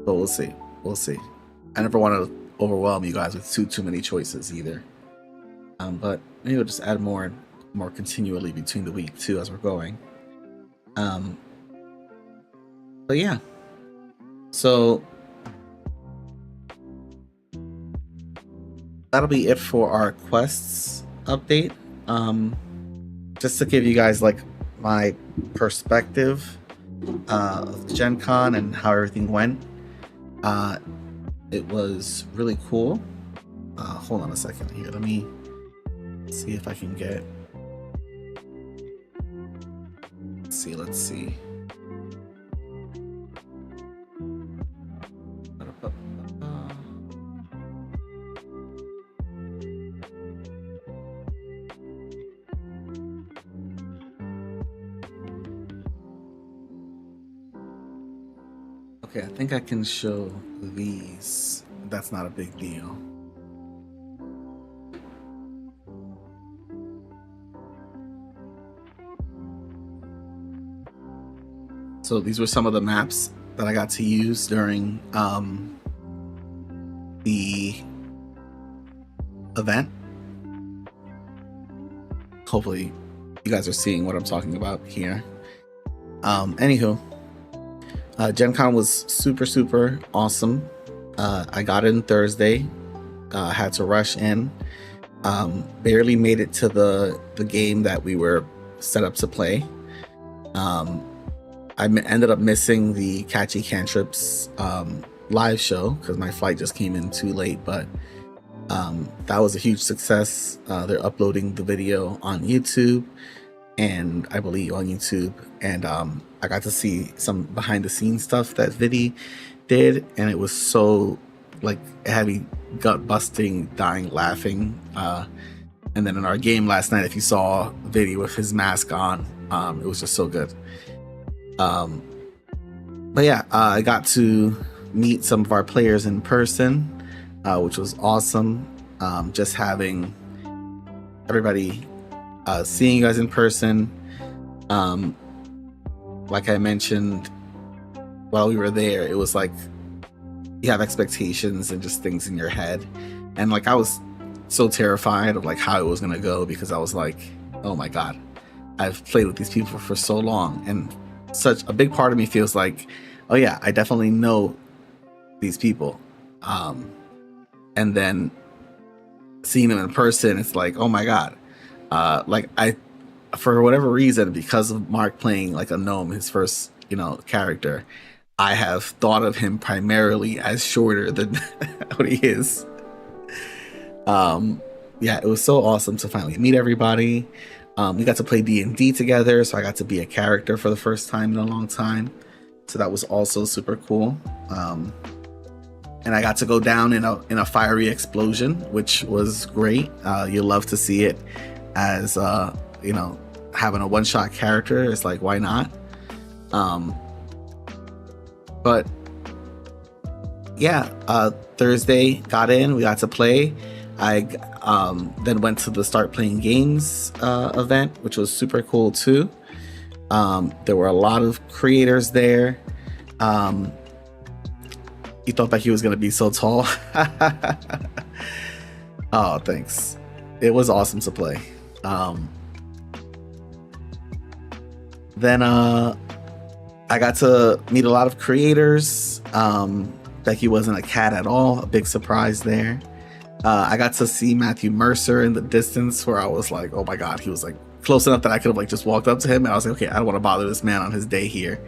But we'll see. We'll see. I never want to overwhelm you guys with too many choices either. But maybe we'll just add more continually between the week too as we're going. But yeah. So that'll be it for our quests update. Just to give you guys like my perspective of Gen Con and how everything went. It was really cool. Hold on a second here. Let me see if I can get Let's see. Okay, I think I can show these. That's not a big deal. So these were some of the maps that I got to use during the event. Hopefully you guys are seeing what I'm talking about here. Anywho, Gen Con was super awesome. I got in Thursday, had to rush in, barely made it to the game that we were set up to play. I ended up missing the Catchy Cantrips live show because my flight just came in too late, but that was a huge success. They're uploading the video on YouTube, and I believe on YouTube, and I got to see some behind the scenes stuff that Vidi did, and it was so, like, it had me gut busting, dying laughing. And then in our game last night, if you saw Vidi with his mask on, it was just so good. But yeah, I got to meet some of our players in person, which was awesome. Just having everybody, seeing you guys in person. Like I mentioned while we were there, it was like you have expectations and just things in your head, and like I was so terrified of like how it was gonna go, because I was like, oh my god, I've played with these people for so long, and such a big part of me feels like, oh yeah, I definitely know these people. And then seeing them in person, it's like, oh my god. Like I, for whatever reason, because of Mark playing like a gnome, his first, character, I have thought of him primarily as shorter than what he is. Yeah, it was so awesome to finally meet everybody. We got to play D&D together, so I got to be a character for the first time in a long time. So that was also super cool. And I got to go down in a fiery explosion, which was great. You'll love to see it as having a one-shot character. It's like, why not? But yeah, Thursday got in, we got to play. I then went to the Start Playing Games event, which was super cool too. There were a lot of creators there. You thought that he was going to be so tall. Oh, thanks. It was awesome to play. Then I got to meet a lot of creators. Becky wasn't a cat at all. A big surprise there. I got to see Matthew Mercer in the distance, where I was like, oh my god, he was like close enough that I could have like just walked up to him, and I was like, okay, I don't want to bother this man on his day here,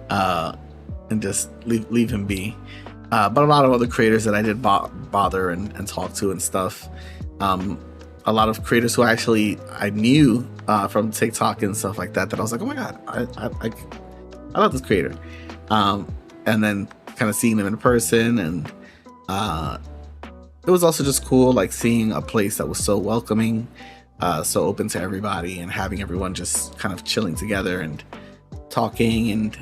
and just leave him be. But a lot of other creators that I did bother and talk to and stuff. A lot of creators who I knew from TikTok and stuff like that I was like, oh my god, I love this creator. And then kind of seeing them in person, and it was also just cool, like seeing a place that was so welcoming, so open to everybody, and having everyone just kind of chilling together and talking, and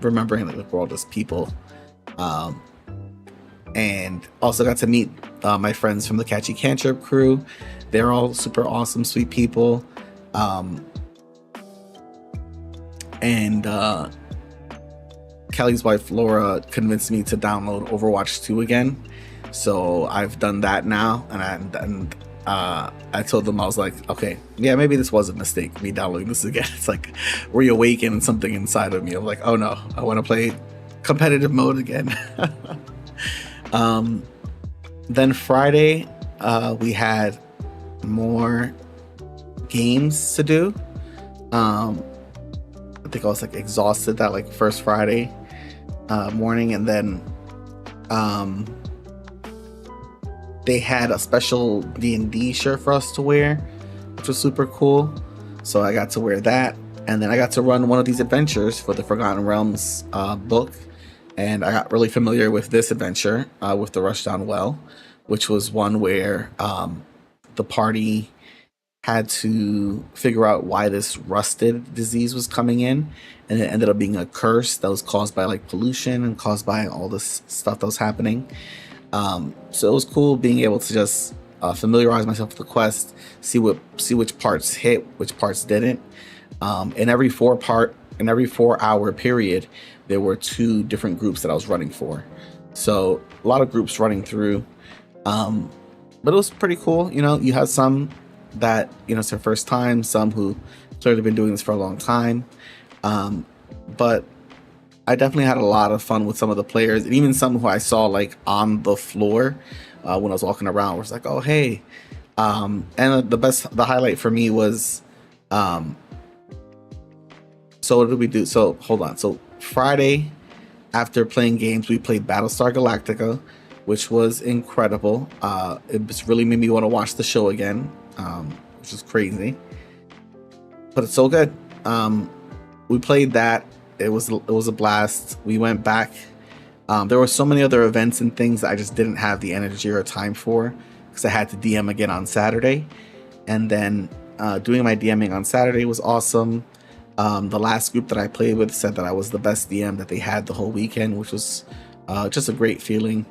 remembering that we're all just people. And also got to meet my friends from the Catchy Cantrip crew. They're all super awesome, sweet people. And Kelly's wife Laura convinced me to download Overwatch 2 again, so I've done that now. And I told them, I was like, okay, yeah, maybe this was a mistake, me downloading this again. It's like reawakened something inside of me. I'm like, oh no, I want to play competitive mode again. Then Friday, we had more games to do. I think I was like exhausted that like first Friday morning, and then they had a special D&D shirt for us to wear, which was super cool. So I got to wear that. And then I got to run one of these adventures for the Forgotten Realms book, and I got really familiar with this adventure with the Rushdown Well, which was one where the party had to figure out why this rusted disease was coming in, and it ended up being a curse that was caused by like pollution and caused by all this stuff that was happening. So it was cool being able to just familiarize myself with the quest, see which parts hit, which parts didn't. In every 4-hour period, there were 2 different groups that I was running for. So a lot of groups running through, but it was pretty cool. You know, you had some that, you know, it's their first time, some who clearly been doing this for a long time. But I definitely had a lot of fun with some of the players, and even some who I saw like on the floor when I was walking around. Was like, oh hey, and the highlight for me was, so what did we do? So hold on. So Friday, after playing games, we played Battlestar Galactica, which was incredible. It just really made me want to watch the show again, which is crazy, but it's so good. We played that. It was a blast. We went back. There were so many other events and things that I just didn't have the energy or time for, because I had to DM again on Saturday. And then doing my DMing on Saturday was awesome. The last group that I played with said that I was the best DM that they had the whole weekend, which was just a great feeling.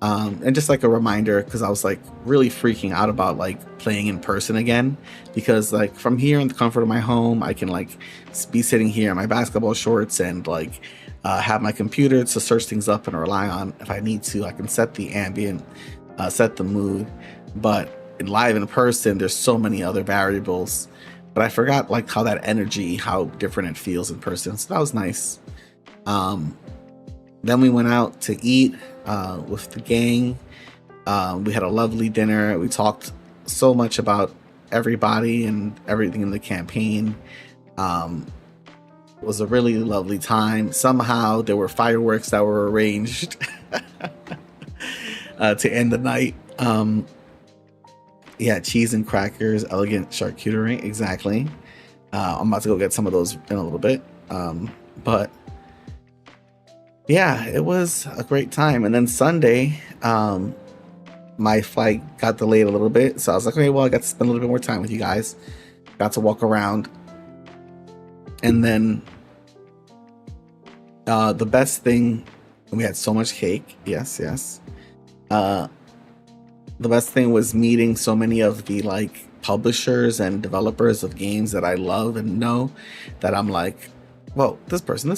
And just like a reminder, because I was like really freaking out about like playing in person again, because like from here in the comfort of my home, I can like be sitting here in my basketball shorts and like have my computer to search things up and rely on if I need to. I can set the ambient, set the mood, but in live in person, there's so many other variables. But I forgot like how that energy, how different it feels in person. So that was nice. Then we went out to eat with the gang. We had a lovely dinner. We talked so much about everybody and everything in the campaign. It was a really lovely time. Somehow there were fireworks that were arranged to end the night. Yeah, cheese and crackers, elegant charcuterie, exactly. I'm about to go get some of those in a little bit. But yeah, it was a great time. And then Sunday, my flight got delayed a little bit. So I was like, okay, well, I got to spend a little bit more time with you guys. Got to walk around. And then the best thing, we had so much cake. Yes. The best thing was meeting so many of the like publishers and developers of games that I love and know, that I'm like, well, this person.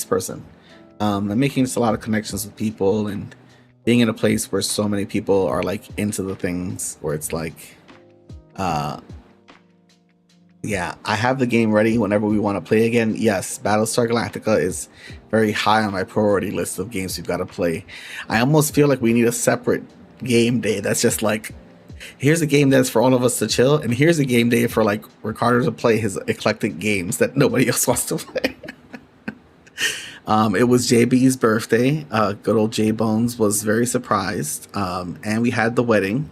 And making just a lot of connections with people, and being in a place where so many people are like into the things, where it's like, yeah, I have the game ready whenever we want to play again. Yes, Battlestar Galactica is very high on my priority list of games we've got to play. I almost feel like we need a separate game day that's just like, here's a game that's for all of us to chill, and here's a game day for like Ricardo to play his eclectic games that nobody else wants to play. It was JB's birthday. Good old J Bones was very surprised, and we had the wedding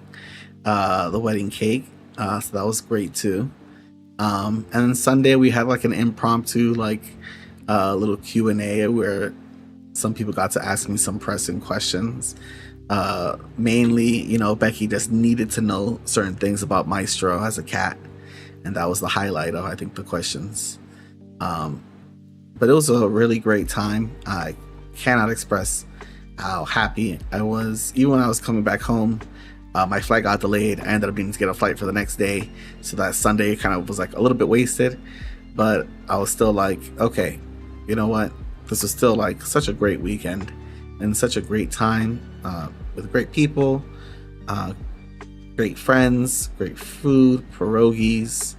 cake, so that was great too. And then Sunday we had like an impromptu like little Q&A where some people got to ask me some pressing questions. Mainly, you know, Becky just needed to know certain things about Maestro as a cat, and that was the highlight of, I think, the questions. But it was a really great time. I cannot express how happy I was. Even when I was coming back home, my flight got delayed. I ended up needing to get a flight for the next day, so that Sunday kind of was like a little bit wasted, but I was still like, okay, you know what, this was still like such a great weekend and such a great time with great people, great friends, great food, pierogies,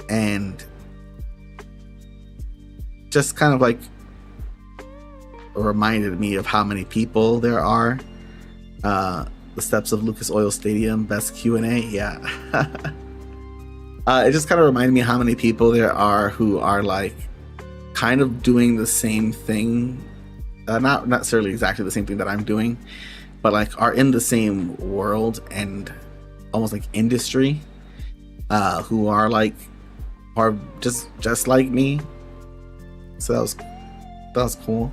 and just kind of like reminded me of how many people there are. The steps of Lucas Oil Stadium, best Q&A. Yeah. It just kind of reminded me how many people there are who are like kind of doing the same thing, not necessarily exactly the same thing that I'm doing, but like are in the same world and almost like industry, who are like are just like me. So that was cool.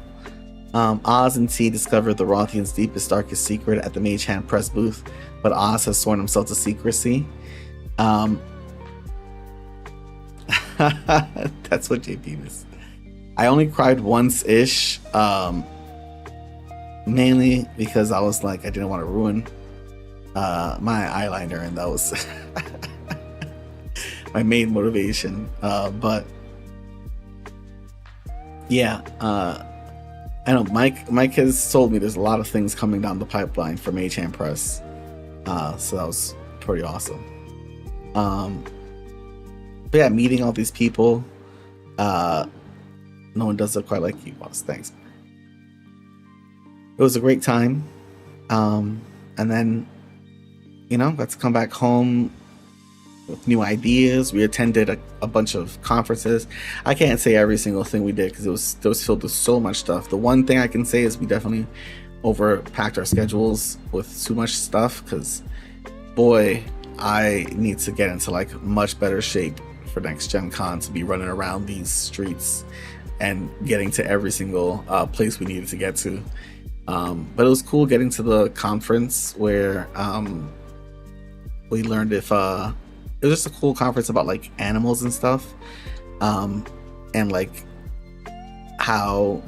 Oz and T discovered the Rothian's deepest, darkest secret at the Mage Hand press booth, but Oz has sworn himself to secrecy. That's what JP is. I only cried once-ish, mainly because I was like, I didn't want to ruin my eyeliner, and that was my main motivation. But yeah, I know Mike has told me there's a lot of things coming down the pipeline for Mage Hand Press, so that was pretty awesome. But yeah, meeting all these people, no one does it quite like you, boss. Thanks. It was a great time, and then got to come back home with new ideas. We attended a bunch of conferences. I can't say every single thing we did because it was filled with so much stuff. The one thing I can say is we definitely overpacked our schedules with too much stuff, because boy, I need to get into like much better shape for next Gen Con to be running around these streets and getting to every single place we needed to get to. But it was cool getting to the conference where we learned it was just a cool conference about like animals and stuff, and like how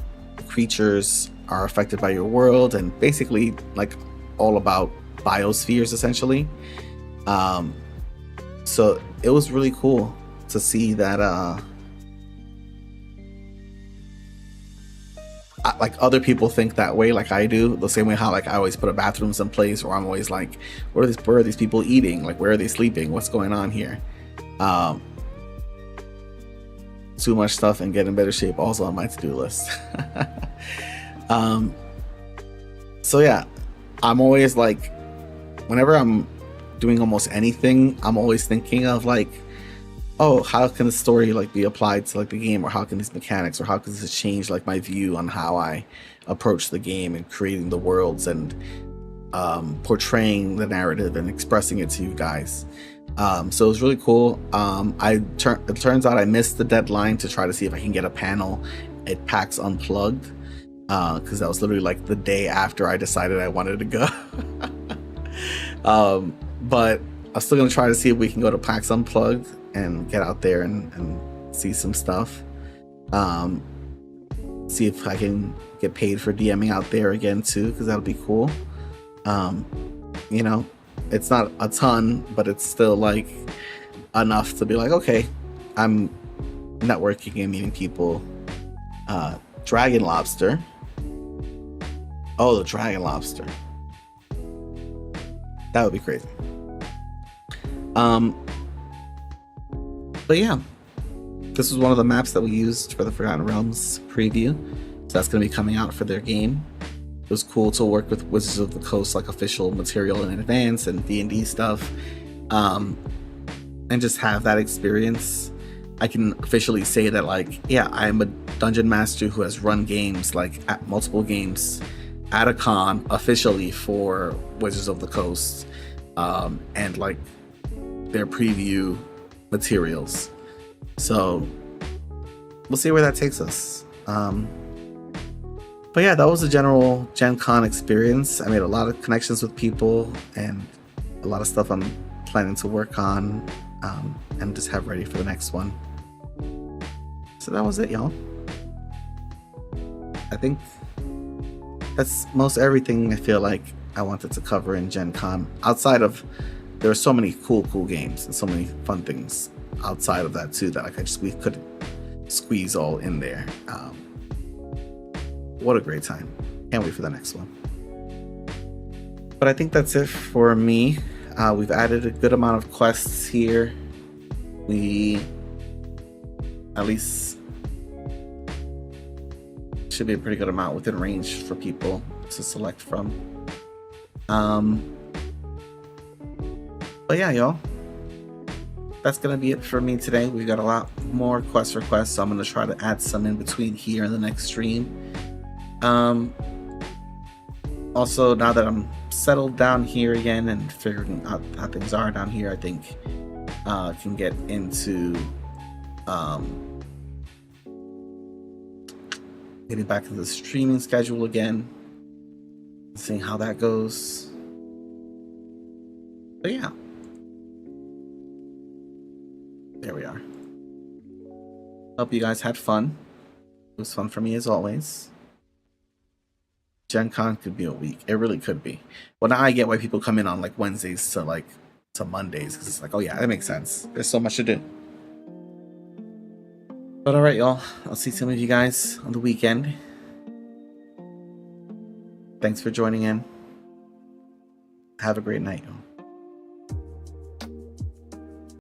creatures are affected by your world, and basically like all about biospheres essentially. So it was really cool to see that like other people think that way like I do, the same way how like I always put a bathroom someplace, or I'm always like, where are these people eating, like where are they sleeping, what's going on here. Too much stuff and get in better shape also on my to-do list. So yeah, I'm always like, whenever I'm doing almost anything, I'm always thinking of like, oh, how can the story like be applied to like the game, or how can these mechanics, or how can this change like my view on how I approach the game and creating the worlds and portraying the narrative and expressing it to you guys. So it was really cool. It turns out I missed the deadline to try to see if I can get a panel at PAX Unplugged, because that was literally like the day after I decided I wanted to go. But I'm still gonna try to see if we can go to PAX Unplugged and get out there and see some stuff. See if I can get paid for DMing out there again too, because that'll be cool. It's not a ton, but it's still like enough to be like, okay, I'm networking and meeting people. Dragon Lobster. Oh, the Dragon Lobster. That would be crazy. But yeah, this was one of the maps that we used for the Forgotten Realms preview, so that's going to be coming out for their game. It was cool to work with Wizards of the Coast, like official material in advance and D&D stuff, and just have that experience. I can officially say that, like, yeah, I am a dungeon master who has run games, like at multiple games at a con officially for Wizards of the Coast, and like their preview materials. So we'll see where that takes us. But yeah, that was a general Gen Con experience. I made a lot of connections with people and a lot of stuff I'm planning to work on, and just have ready for the next one. So that was it, y'all. I think that's most everything I feel like I wanted to cover in Gen Con. Outside of, there are so many cool games and so many fun things outside of that too that we could squeeze all in there. What a great time. Can't wait for the next one. But I think that's it for me. We've added a good amount of quests here. We at least should be a pretty good amount within range for people to select from. But yeah, y'all, that's gonna be it for me today. We got a lot more quest requests, so I'm gonna try to add some in between here in the next stream. Also, now that I'm settled down here again and figuring out how things are down here, I think I can get into Getting back to the streaming schedule again, seeing how that goes. But yeah, there we are. Hope you guys had fun. It was fun for me as always. Gen Con could be a week. It really could be. Well, now I get why people come in on like Wednesdays to Mondays, because it's like, oh yeah, that makes sense. There's so much to do. But all right, y'all. I'll see some of you guys on the weekend. Thanks for joining in. Have a great night, y'all.